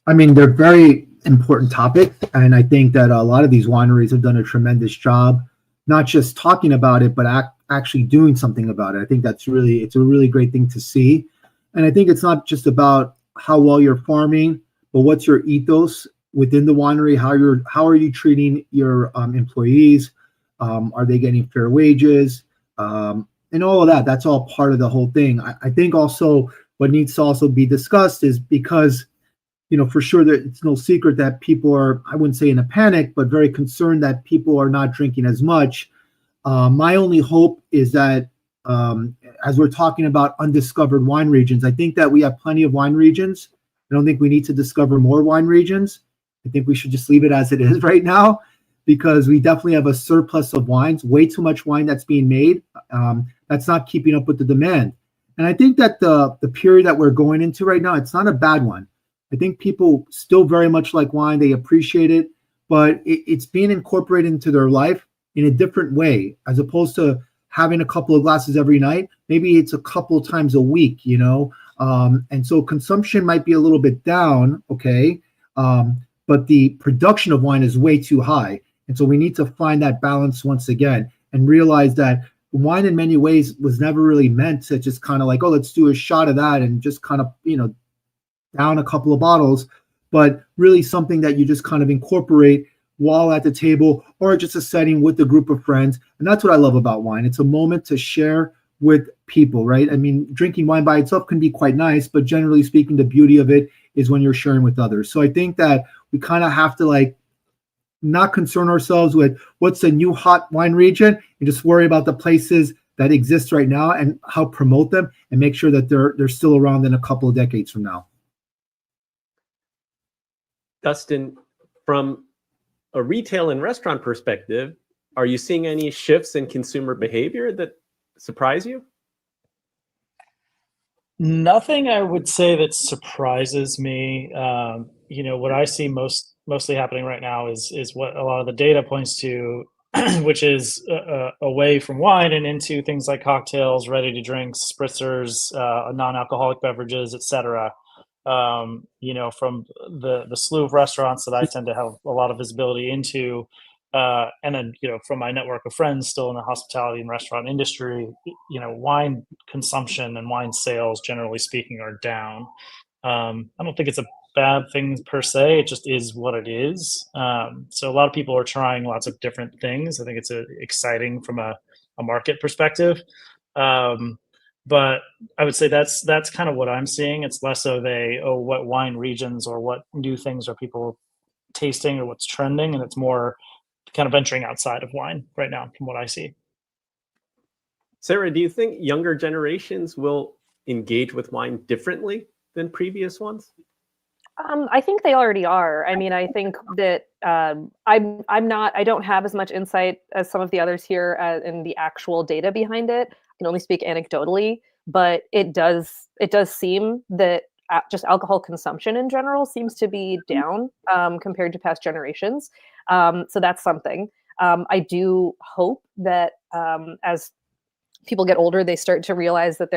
I mean, they're very important topic, and I think that a lot of these wineries have done a tremendous job, not just talking about it, but actually doing something about it. I think it's a really great thing to see. And I think it's not just about how well you're farming, but what's your ethos within the winery? How are you treating your employees? Are they getting fair wages? And all of that. That's all part of the whole thing. I think also what needs to also be discussed is, because for sure that it's no secret that people are, I wouldn't say in a panic, but very concerned that people are not drinking as much. My only hope is that as we're talking about undiscovered wine regions, I think that we have plenty of wine regions. I don't think we need to discover more wine regions. I think we should just leave it as it is right now, because we definitely have a surplus of wines, way too much wine that's being made. That's not keeping up with the demand. And I think that the period that we're going into right now, it's not a bad one. I think people still very much like wine. They appreciate it, but it's being incorporated into their life in a different way, as opposed to having a couple of glasses every night. Maybe it's a couple of times a week, and so consumption might be a little bit down, okay, but the production of wine is way too high. And so we need to find that balance once again and realize that wine in many ways was never really meant to just kind of like, oh, let's do a shot of that and just kind of, down a couple of bottles, but really something that you just kind of incorporate while at the table or just a setting with a group of friends. And that's what I love about wine. It's a moment to share with people, right? I mean, drinking wine by itself can be quite nice, but generally speaking, the beauty of it is when you're sharing with others. So I think that we kind of have to not concern ourselves with what's the new hot wine region and just worry about the places that exist right now and how promote them and make sure that they're still around in a couple of decades from now. Dustin, from a retail and restaurant perspective, are you seeing any shifts in consumer behavior that surprise you? Nothing I would say that surprises me. What I see mostly happening right now is what a lot of the data points to, which is away from wine and into things like cocktails, ready to drinks, spritzers, non-alcoholic beverages, etc. From the slew of restaurants that I tend to have a lot of visibility into, and then from my network of friends still in the hospitality and restaurant industry, wine consumption and wine sales, generally speaking, are down. I don't think it's a bad thing per se. It just is what it is. So a lot of people are trying lots of different things. I think it's exciting from a market perspective. But I would say that's kind of what I'm seeing. It's less of what wine regions or what new things are people tasting or what's trending, and it's more kind of venturing outside of wine right now from what I see. Sarah, do you think younger generations will engage with wine differently than previous ones? I think they already are. I mean, I think that I don't have as much insight as some of the others here in the actual data behind it. I can only speak anecdotally, but it does seem that just alcohol consumption in general seems to be down compared to past generations. So that's something. I do hope that as people get older, they start to realize that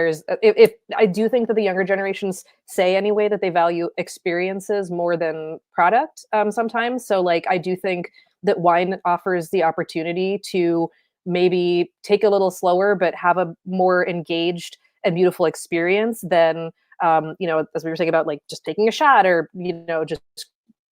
if I do think that the younger generations say anyway that they value experiences more than product sometimes. So I do think that wine offers the opportunity to maybe take a little slower, but have a more engaged and beautiful experience than, as we were saying about just taking a shot or, just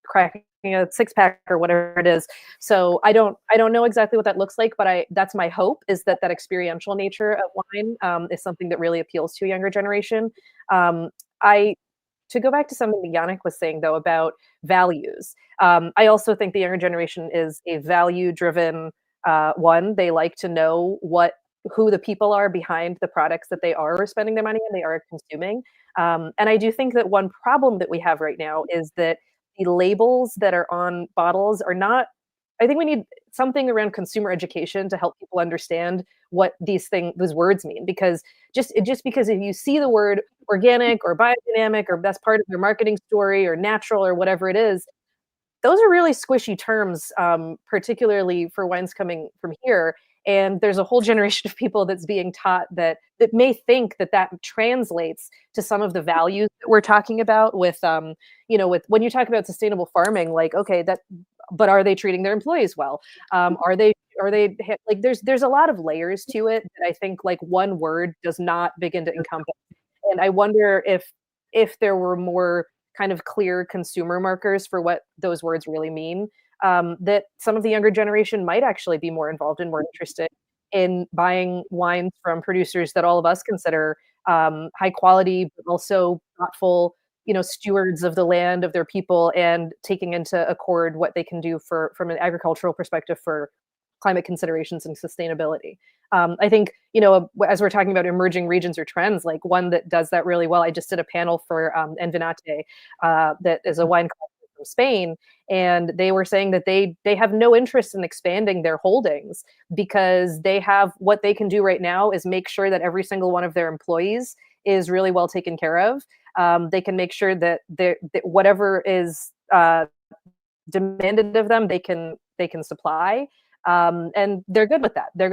cracking a 6-pack or whatever it is. So I don't know exactly what that looks like, but that's my hope, is that experiential nature of wine is something that really appeals to a younger generation. To go back to something that Yannick was saying though about values, I also think the younger generation is a value-driven one. They like to know who the people are behind the products that they are spending their money on, they are consuming. And I do think that one problem that we have right now is that the labels that are on bottles are not, I think we need something around consumer education to help people understand what those words mean. Because just because if you see the word organic or biodynamic or that's part of your marketing story or natural or whatever it is, those are really squishy terms, particularly for wines coming from here. And there's a whole generation of people that's being taught that may think that translates to some of the values that we're talking about with, with when you talk about sustainable farming, okay, but are they treating their employees well? Are they there's a lot of layers to it that I think one word does not begin to encompass. And I wonder if there were more kind of clear consumer markers for what those words really mean, that some of the younger generation might actually be more involved and more interested in buying wines from producers that all of us consider high quality, but also thoughtful, stewards of the land, of their people, and taking into accord what they can do from an agricultural perspective for climate considerations and sustainability. I think, you know, as we're talking about emerging regions or trends, like one that does that really well, I just did a panel for Envinate, that is a wine collector from Spain, and they were saying that they have no interest in expanding their holdings because they have, what they can do right now is make sure that every single one of their employees is really well taken care of. They can make sure that whatever is demanded of them, they can supply. And they're good with that. They're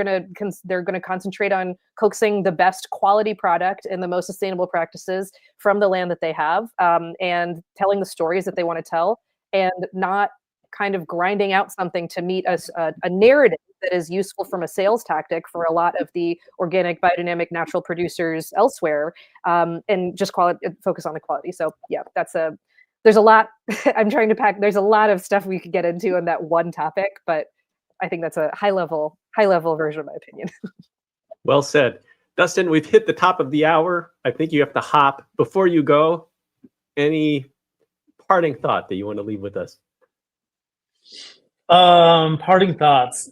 gonna concentrate on coaxing the best quality product and the most sustainable practices from the land that they have, and telling the stories that they want to tell, and not kind of grinding out something to meet a narrative that is useful from a sales tactic for a lot of the organic, biodynamic, natural producers elsewhere, and just focus on the quality. So yeah, there's a lot. I'm trying to pack. There's a lot of stuff we could get into on that one topic, but I think that's a high level version of my opinion. Well said. Dustin, we've hit the top of the hour. I think you have to hop. Before you go, any parting thought that you want to leave with us? Parting thoughts.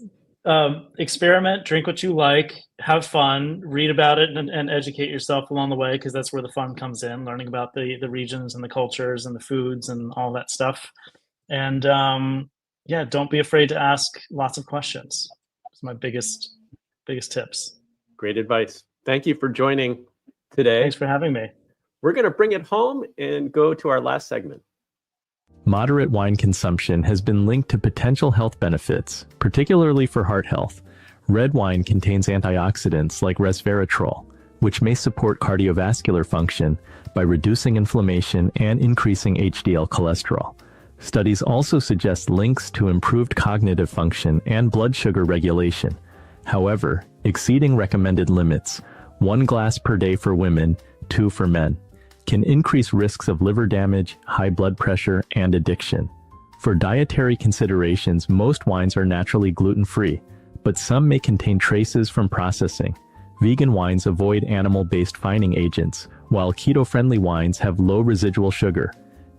Experiment, drink what you like, have fun, read about it, and educate yourself along the way, because that's where the fun comes in, learning about the regions and the cultures and the foods and all that stuff. And yeah, don't be afraid to ask lots of questions. It's my biggest tips. Great advice. Thank you for joining today. Thanks for having me. We're going to bring it home and go to our last segment. Moderate wine consumption has been linked to potential health benefits, particularly for heart health. Red wine contains antioxidants like resveratrol, which may support cardiovascular function by reducing inflammation and increasing HDL cholesterol. Studies also suggest links to improved cognitive function and blood sugar regulation. However, exceeding recommended limits, 1 glass per day for women, 2 for men, can increase risks of liver damage, high blood pressure, and addiction. For dietary considerations, most wines are naturally gluten-free, but some may contain traces from processing. Vegan wines avoid animal-based fining agents, while keto-friendly wines have low residual sugar.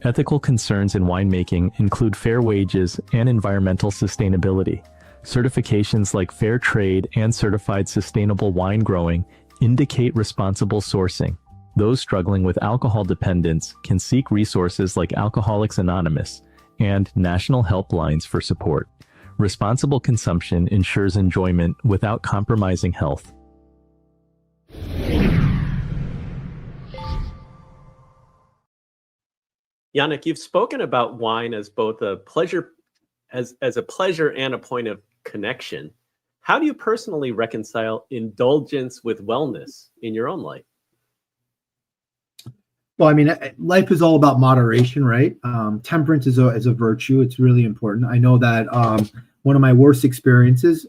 Ethical concerns in winemaking include fair wages and environmental sustainability. Certifications like Fair Trade and Certified Sustainable Wine Growing indicate responsible sourcing. Those struggling with alcohol dependence can seek resources like Alcoholics Anonymous and national helplines for support. Responsible consumption ensures enjoyment without compromising health. Yannick, you've spoken about wine as both a pleasure, as a pleasure and a point of connection. How do you personally reconcile indulgence with wellness in your own life? Well, I mean, life is all about moderation, right? Temperance is a virtue. It's really important. I know that one of my worst experiences,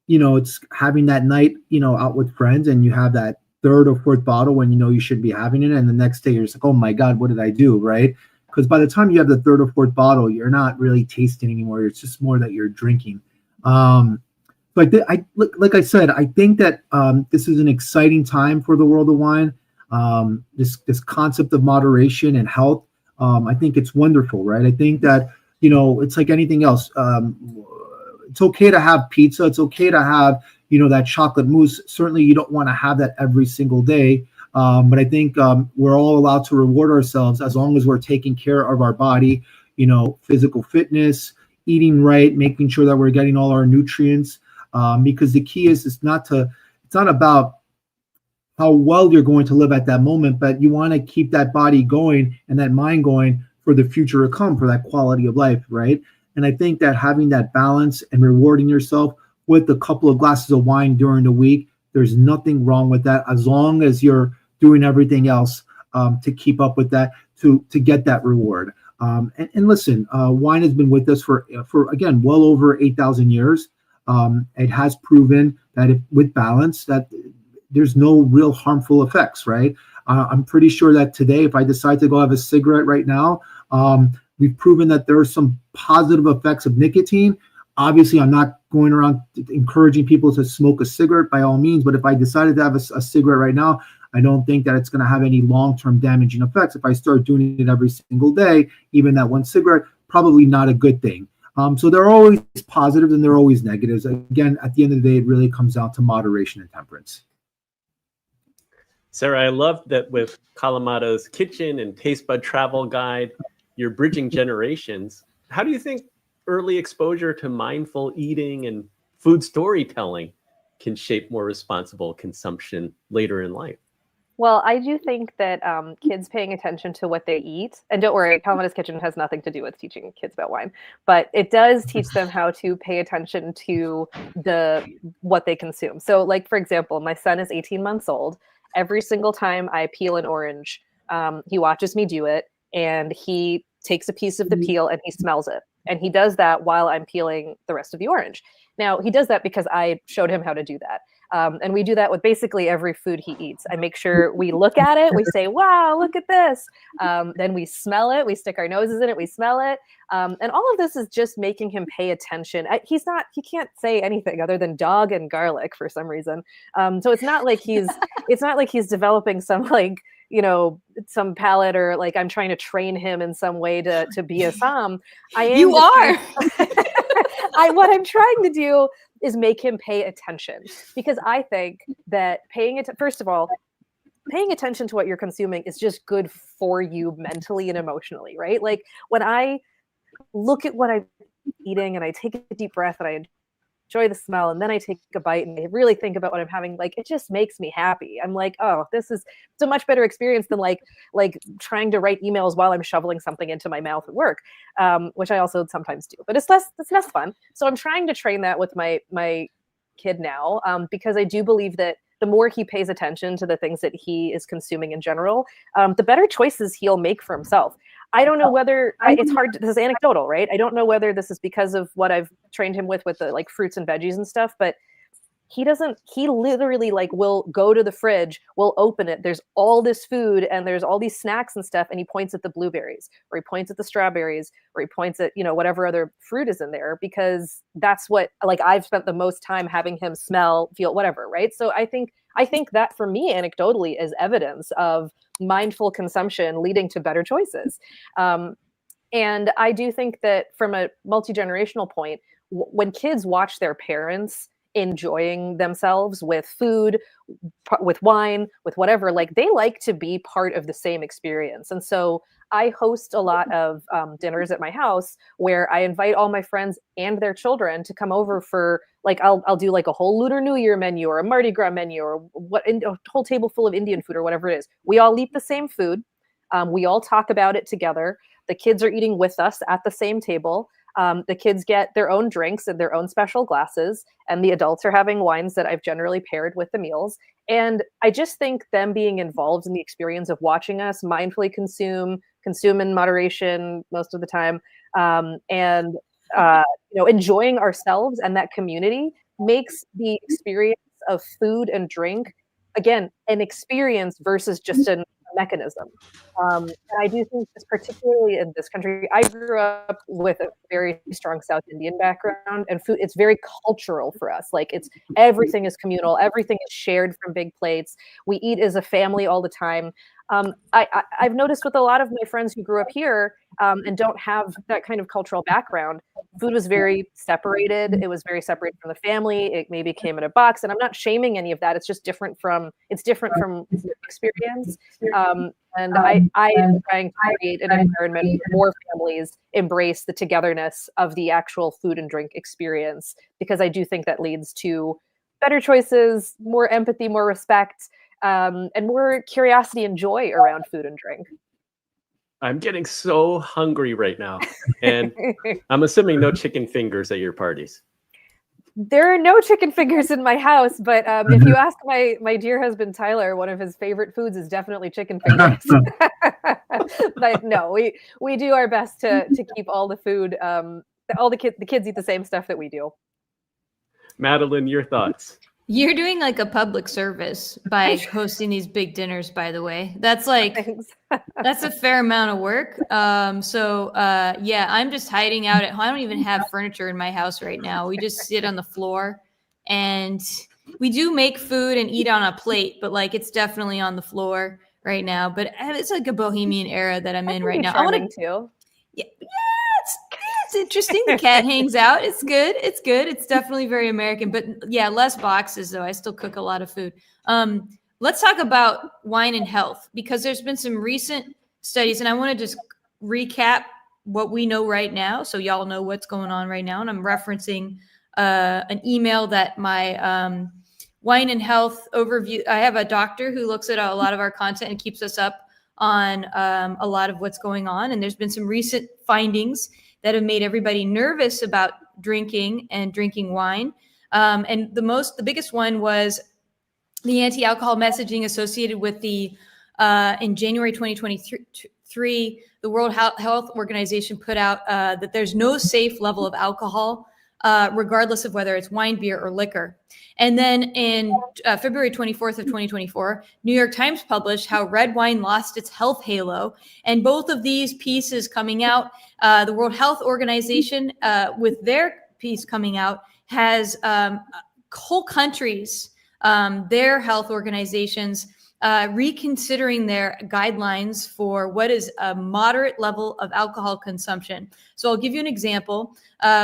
it's having that night, out with friends, and you have that 3rd or 4th bottle when you shouldn't be having it, and the next day you're just like, oh my God, what did I do, right? Because by the time you have the 3rd or 4th bottle, you're not really tasting anymore. It's just more that you're drinking. Like I said, I think that this is an exciting time for the world of wine. This concept of moderation and health, I think it's wonderful, right? I think that, it's like anything else. It's okay to have pizza. It's okay to have, that chocolate mousse. Certainly you don't want to have that every single day. But I think we're all allowed to reward ourselves as long as we're taking care of our body, physical fitness, eating right, making sure that we're getting all our nutrients. Because the key is it's not about how well you're going to live at that moment, but you want to keep that body going and that mind going for the future to come, for that quality of life, right? And I think that having that balance and rewarding yourself with a couple of glasses of wine during the week, there's nothing wrong with that, as long as you're doing everything else to keep up with that, to get that reward. And listen, wine has been with us for again, well over 8,000 years. It has proven that with balance, that there's no real harmful effects, right? I'm pretty sure that today, if I decide to go have a cigarette right now, we've proven that there are some positive effects of nicotine. Obviously, I'm not going around encouraging people to smoke a cigarette by all means, but if I decided to have a cigarette right now, I don't think that it's going to have any long-term damaging effects. If I start doing it every single day, even that one cigarette, probably not a good thing. So there are always positives and there are always negatives. Again, at the end of the day, it really comes down to moderation and temperance. Sarah, I love that with Kalamata's kitchen and taste bud travel guide, you're bridging generations. How do you think early exposure to mindful eating and food storytelling can shape more responsible consumption later in life? Well, I do think that kids paying attention to what they eat, and don't worry, Kalamata's Kitchen has nothing to do with teaching kids about wine, but it does teach them how to pay attention to what they consume. So, like, for example, my son is 18 months old. Every single time I peel an orange, he watches me do it, and he takes a piece of the peel and he smells it. And he does that while I'm peeling the rest of the orange. Now, he does that because I showed him how to do that. And we do that with basically every food he eats. I make sure we look at it. We say, wow, look at this. Then we smell it. We stick our noses in it. We smell it. And all of this is just making him pay attention. He can't say anything other than dog and garlic for some reason. So it's not like he's developing some some palate, or like I'm trying to train him in some way to be a som. You are. What I'm trying to do is make him pay attention, because I think that first of all, paying attention to what you're consuming is just good for you mentally and emotionally, right? Like when I look at what I'm eating and I take a deep breath and I enjoy the smell, and then I take a bite and I really think about what I'm having, like it just makes me happy. I'm like, oh, it's a much better experience than like trying to write emails while I'm shoveling something into my mouth at work, which I also sometimes do, but it's less fun. So I'm trying to train that with my kid now, because I do believe that the more he pays attention to the things that he is consuming in general, the better choices he'll make for himself. I don't know whether it's hard. This is anecdotal, right? I don't know whether this is because of what I've trained him with the like fruits and veggies and stuff, but he literally like will go to the fridge, will open it. There's all this food and there's all these snacks and stuff. And he points at the blueberries, or he points at the strawberries, or he points at, whatever other fruit is in there, because that's what, like, I've spent the most time having him smell, feel, whatever. Right. So I think that for me, anecdotally, is evidence of mindful consumption leading to better choices. And I do think that from a multi-generational point, when kids watch their parents enjoying themselves with food, with wine, with whatever, like they like to be part of the same experience. And so I host a lot of dinners at my house where I invite all my friends and their children to come over for, like, I'll do like a whole Lunar New Year menu or a Mardi Gras menu or a whole table full of Indian food or whatever it is. We all eat the same food. We all talk about it together. The kids are eating with us at the same table. The kids get their own drinks and their own special glasses, and the adults are having wines that I've generally paired with the meals. And I just think them being involved in the experience of watching us mindfully consume in moderation most of the time, and enjoying ourselves and that community makes the experience of food and drink, again, an experience versus just a mechanism. And I do think this, particularly in this country, I grew up with a very strong South Indian background, and food, it's very cultural for us. Like everything is communal, everything is shared from big plates. We eat as a family all the time. I've noticed with a lot of my friends who grew up here and don't have that kind of cultural background, food was very separated. It was very separated from the family. It maybe came in a box, and I'm not shaming any of that. It's just different from experience. And I am trying to create an environment where more families embrace the togetherness of the actual food and drink experience, because I do think that leads to better choices, more empathy, more respect, and more curiosity and joy around food and drink. I'm getting so hungry right now. And I'm assuming no chicken fingers at your parties. There are no chicken fingers in my house, but if you ask my dear husband, Tyler, one of his favorite foods is definitely chicken fingers. But no, we do our best to keep all the food, the kids eat the same stuff that we do. Madeline, your thoughts? You're doing like a public service by hosting these big dinners, by the way. That's that's a fair amount of work. Yeah, I'm just hiding out at home. I don't even have furniture in my house right now. We just sit on the floor, and we do make food and eat on a plate, but like it's definitely on the floor right now. But it's like a bohemian era that I'm in right now. I want to too. Yeah, It's interesting. The cat hangs out. It's good. It's good. It's definitely very American. But yeah, less boxes though. I still cook a lot of food. Let's talk about wine and health, because there's been some recent studies, and I want to just recap what we know right now, so y'all know what's going on right now. And I'm referencing an email that my wine and health overview. I have a doctor who looks at a lot of our content and keeps us up on a lot of what's going on. And there's been some recent findings that have made everybody nervous about drinking and drinking wine. And the biggest one was the anti-alcohol messaging associated with the in January 2023, the World Health Organization put out that there's no safe level of alcohol, regardless of whether it's wine, beer, or liquor. And then in February 24th of 2024, New York Times published how red wine lost its health halo. And both of these pieces coming out, the World Health Organization, with their piece coming out, has whole countries, their health organizations, reconsidering their guidelines for what is a moderate level of alcohol consumption. So I'll give you an example.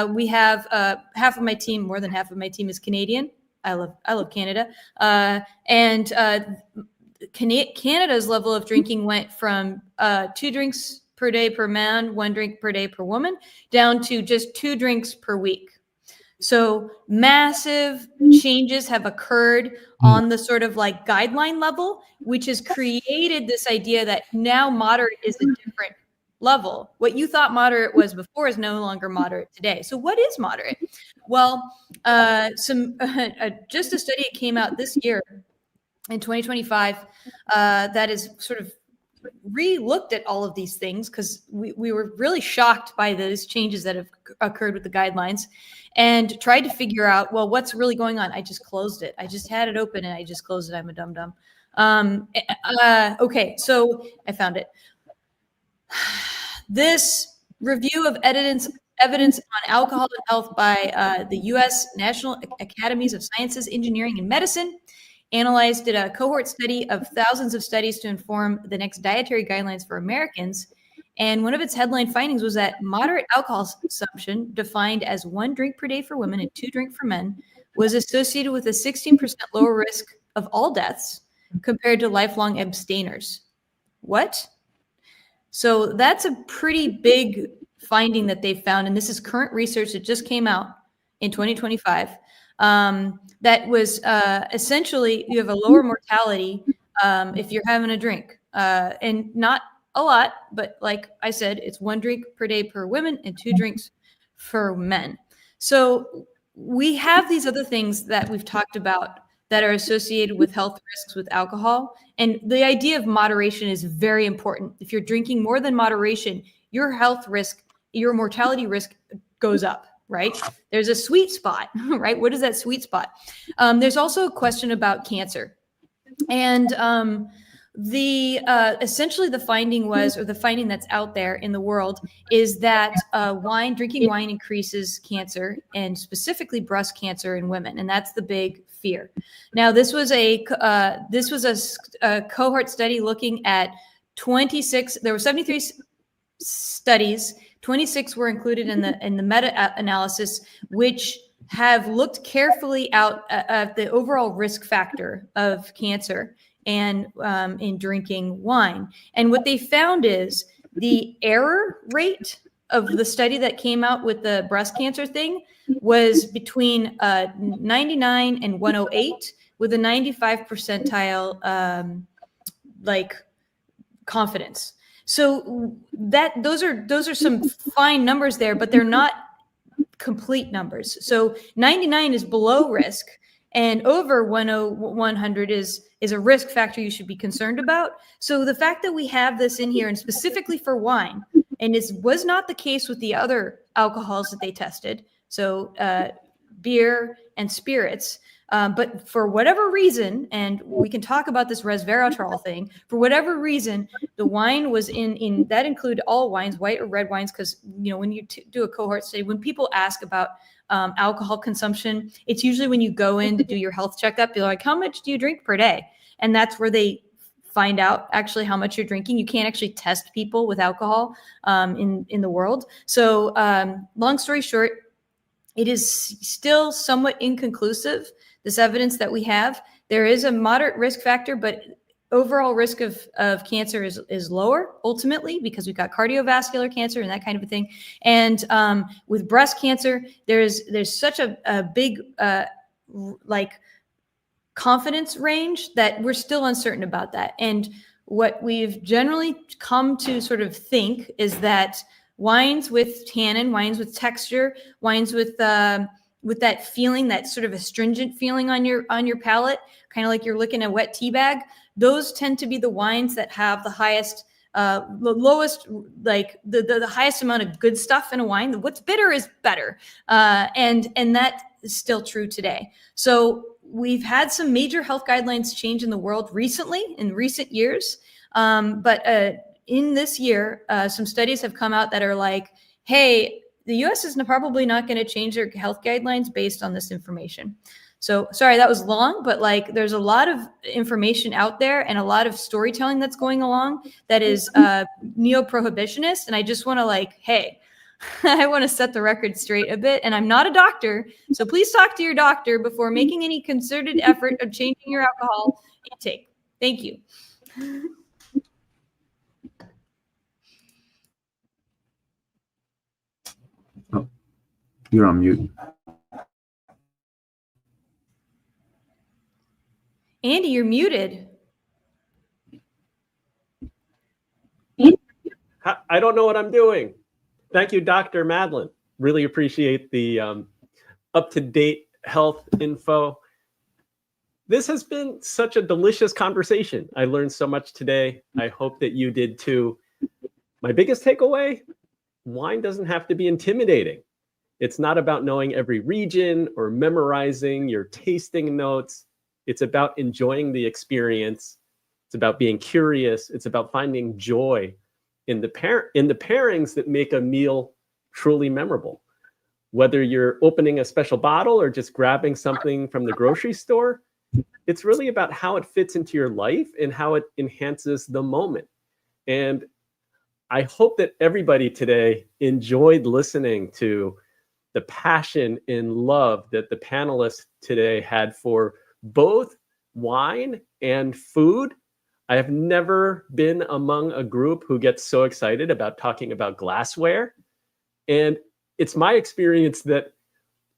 We have half of my team, more than half of my team is Canadian. I love Canada. And Canada's level of drinking went from 2 drinks per day per man, 1 drink per day per woman, down to just 2 drinks per week. So massive changes have occurred on the sort of like guideline level, which has created this idea that now moderate is a different level. What you thought moderate was before is no longer moderate today. So what is moderate? Well, just a study that came out this year in 2025 that is sort of re-looked at all of these things, because we were really shocked by those changes that have occurred with the guidelines, and tried to figure out, well, what's really going on? I just closed it. I just had it open and I just closed it. I'm a dum-dum. Okay, so I found it. This review of evidence on alcohol and health by the U.S. National Academies of Sciences, Engineering, and Medicine did a cohort study of thousands of studies to inform the next dietary guidelines for Americans. And one of its headline findings was that moderate alcohol consumption, defined as 1 drink per day for women and 2 drinks for men, was associated with a 16% lower risk of all deaths compared to lifelong abstainers. What? So that's a pretty big finding that they found. And this is current research that just came out in 2025. That was essentially, you have a lower mortality if you're having a drink, and not a lot, but like I said, it's 1 drink per day per women and 2 drinks for men. So we have these other things that we've talked about that are associated with health risks with alcohol. And the idea of moderation is very important. If you're drinking more than moderation, your health risk, your mortality risk goes up, right? There's a sweet spot, right? What is that sweet spot? There's also a question about cancer. And essentially the finding was, or the finding that's out there in the world, is that drinking wine increases cancer, and specifically breast cancer in women, and that's the big fear. Now, this was a cohort study looking at 26. There were 73 studies. 26 were included in the meta-analysis, which have looked carefully at the overall risk factor of cancer and in drinking wine. And what they found is the error rate of the study that came out with the breast cancer thing was between 99 and 108, with a 95 percentile confidence. So those are some fine numbers there, but they're not complete numbers. So 99 is below risk, and over 100 is a risk factor you should be concerned about. So the fact that we have this in here, and specifically for wine, and this was not the case with the other alcohols that they tested, so beer and spirits, but for whatever reason, and we can talk about this resveratrol thing, for whatever reason, the wine was in that include all wines, white or red wines, because when you do a cohort study, when people ask about alcohol consumption, it's usually when you go in to do your health checkup, you're like, how much do you drink per day? And that's where they find out actually how much you're drinking. You can't actually test people with alcohol in the world. So long story short, it is still somewhat inconclusive, this evidence that we have. There is a moderate risk factor, but overall risk of cancer is lower ultimately, because we've got cardiovascular cancer and that kind of a thing. And with breast cancer, there's such a big like confidence range that we're still uncertain about that. And what we've generally come to sort of think is that wines with tannin, wines with texture, wines with that feeling, that sort of astringent feeling on your palate, kind of like you're licking a wet tea bag, those tend to be the wines that have the highest, the lowest, like the highest amount of good stuff in a wine. What's bitter is better, and that is still true today. So we've had some major health guidelines change in the world recently, in recent years, but in this year, some studies have come out that are like, hey, the US is probably not going to change their health guidelines based on this information. So sorry, that was long, but like there's a lot of information out there and a lot of storytelling that's going along that is neo-prohibitionist. And I just want to like, hey, I want to set the record straight a bit. And I'm not a doctor, so please talk to your doctor before making any concerted effort of changing your alcohol intake. Thank you. Oh, you're on mute. Andy, you're muted. I don't know what I'm doing. Thank you, Dr. Madeline. Really appreciate the up-to-date health info. This has been such a delicious conversation. I learned so much today. I hope that you did too. My biggest takeaway, wine doesn't have to be intimidating. It's not about knowing every region or memorizing your tasting notes. It's about enjoying the experience. It's about being curious. It's about finding joy in the pairings that make a meal truly memorable. Whether you're opening a special bottle or just grabbing something from the grocery store, it's really about how it fits into your life and how it enhances the moment. And I hope that everybody today enjoyed listening to the passion and love that the panelists today had for both wine and food. I have never been among a group who gets so excited about talking about glassware. And it's my experience that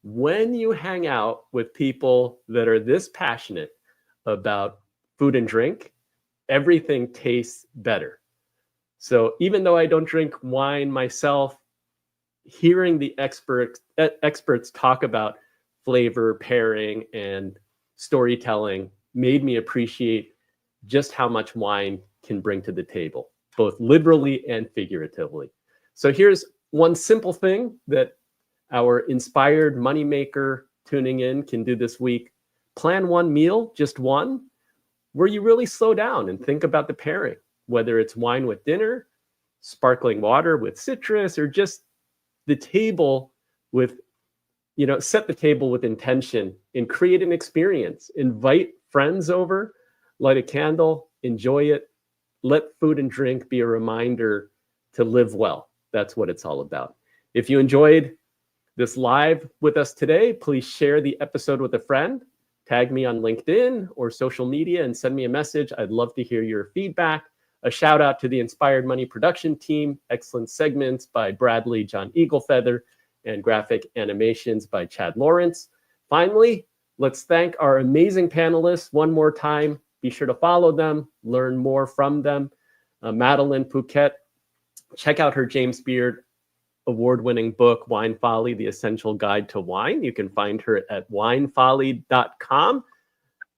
when you hang out with people that are this passionate about food and drink, everything tastes better. So even though I don't drink wine myself, hearing the experts talk about flavor, pairing, and storytelling made me appreciate just how much wine can bring to the table, both literally and figuratively. So here's one simple thing that our inspired moneymaker tuning in can do this week. Plan one meal, just one, where you really slow down and think about the pairing, whether it's wine with dinner, sparkling water with citrus, or just the table with, set the table with intention and create an experience. Invite friends over, light a candle, enjoy it. Let food and drink be a reminder to live well. That's what it's all about. If you enjoyed this live with us today, please share the episode with a friend. Tag me on LinkedIn or social media and send me a message. I'd love to hear your feedback. A shout out to the Inspired Money production team. Excellent segments by Bradley John Eaglefeather and graphic animations by Chad Lawrence. Finally, let's thank our amazing panelists one more time. Be sure to follow them, learn more from them. Madeline Puckette, check out her James Beard award-winning book, Wine Folly, The Essential Guide to Wine. You can find her at winefolly.com.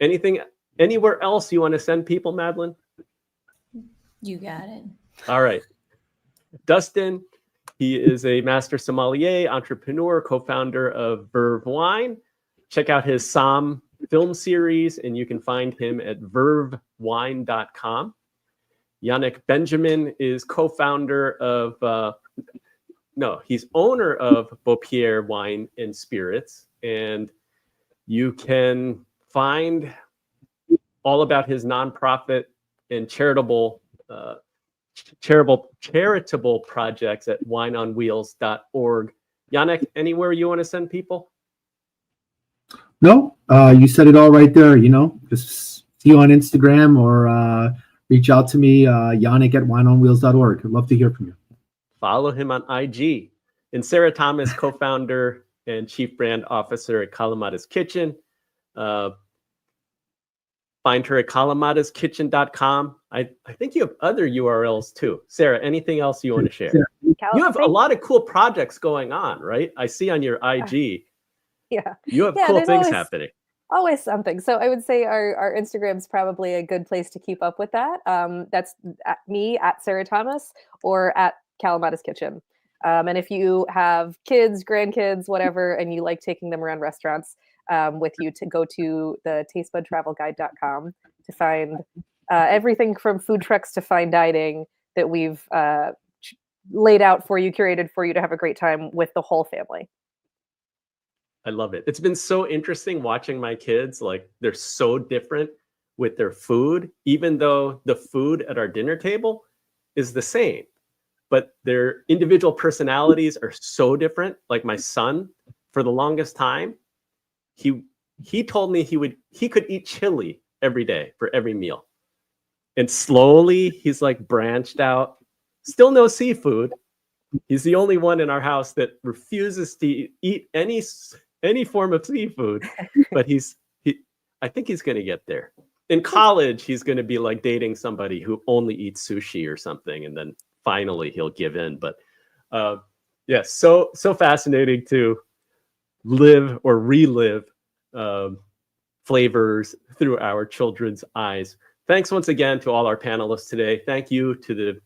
Anywhere else you want to send people, Madeline? You got it. All right. Dustin, he is a master sommelier, entrepreneur, co-founder of Verve Wine. Check out his Somm film series, and you can find him at vervewine.com. Yannick Benjamin is co-founder of, he's owner of Beaupierre Wine and Spirits, and you can find all about his nonprofit and charitable projects at wineonwheels.org. Yannick, anywhere you want to send people? No, you said it all right there. Just see you on Instagram or reach out to me, Yannick at wineonwheels.org. I'd love to hear from you. Follow him on IG. And Sarah Thomas, co-founder and chief brand officer at Kalamata's Kitchen. Find her at kalamataskitchen.com. I think you have other URLs too. Sarah, anything else you want to share? You have a lot of cool projects going on, right? I see on your IG. Yeah. You have cool things happening. Always something. So I would say our Instagram's probably a good place to keep up with that. That's me at Sarah Thomas or at Kalamata's Kitchen. And if you have kids, grandkids, whatever, and you like taking them around restaurants with you, to go to the tastebudtravelguide.com to find everything from food trucks to fine dining that we've laid out for you, curated for you to have a great time with the whole family. I love it. It's been so interesting watching my kids. Like, they're so different with their food, even though the food at our dinner table is the same. But their individual personalities are so different. Like my son, for the longest time, he told me he could eat chili every day for every meal. And slowly he's like branched out. Still no seafood. He's the only one in our house that refuses to eat any form of seafood. But I think he's going to get there. In college, he's going to be like dating somebody who only eats sushi or something, and then finally he'll give in. But yeah, so fascinating to live or relive flavors through our children's eyes. Thanks once again to all our panelists today. Thank you to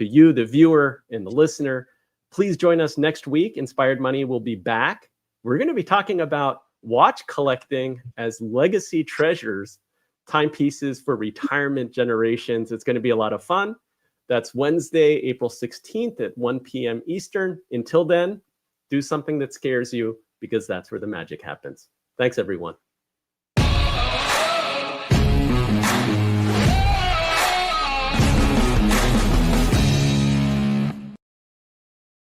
you, the viewer and the listener. Please join us next week. Inspired Money will be back. We're going to be talking about watch collecting as legacy treasures, timepieces for retirement generations. It's going to be a lot of fun. That's Wednesday, April 16th at 1 p.m. Eastern. Until then, do something that scares you, because that's where the magic happens. Thanks, everyone.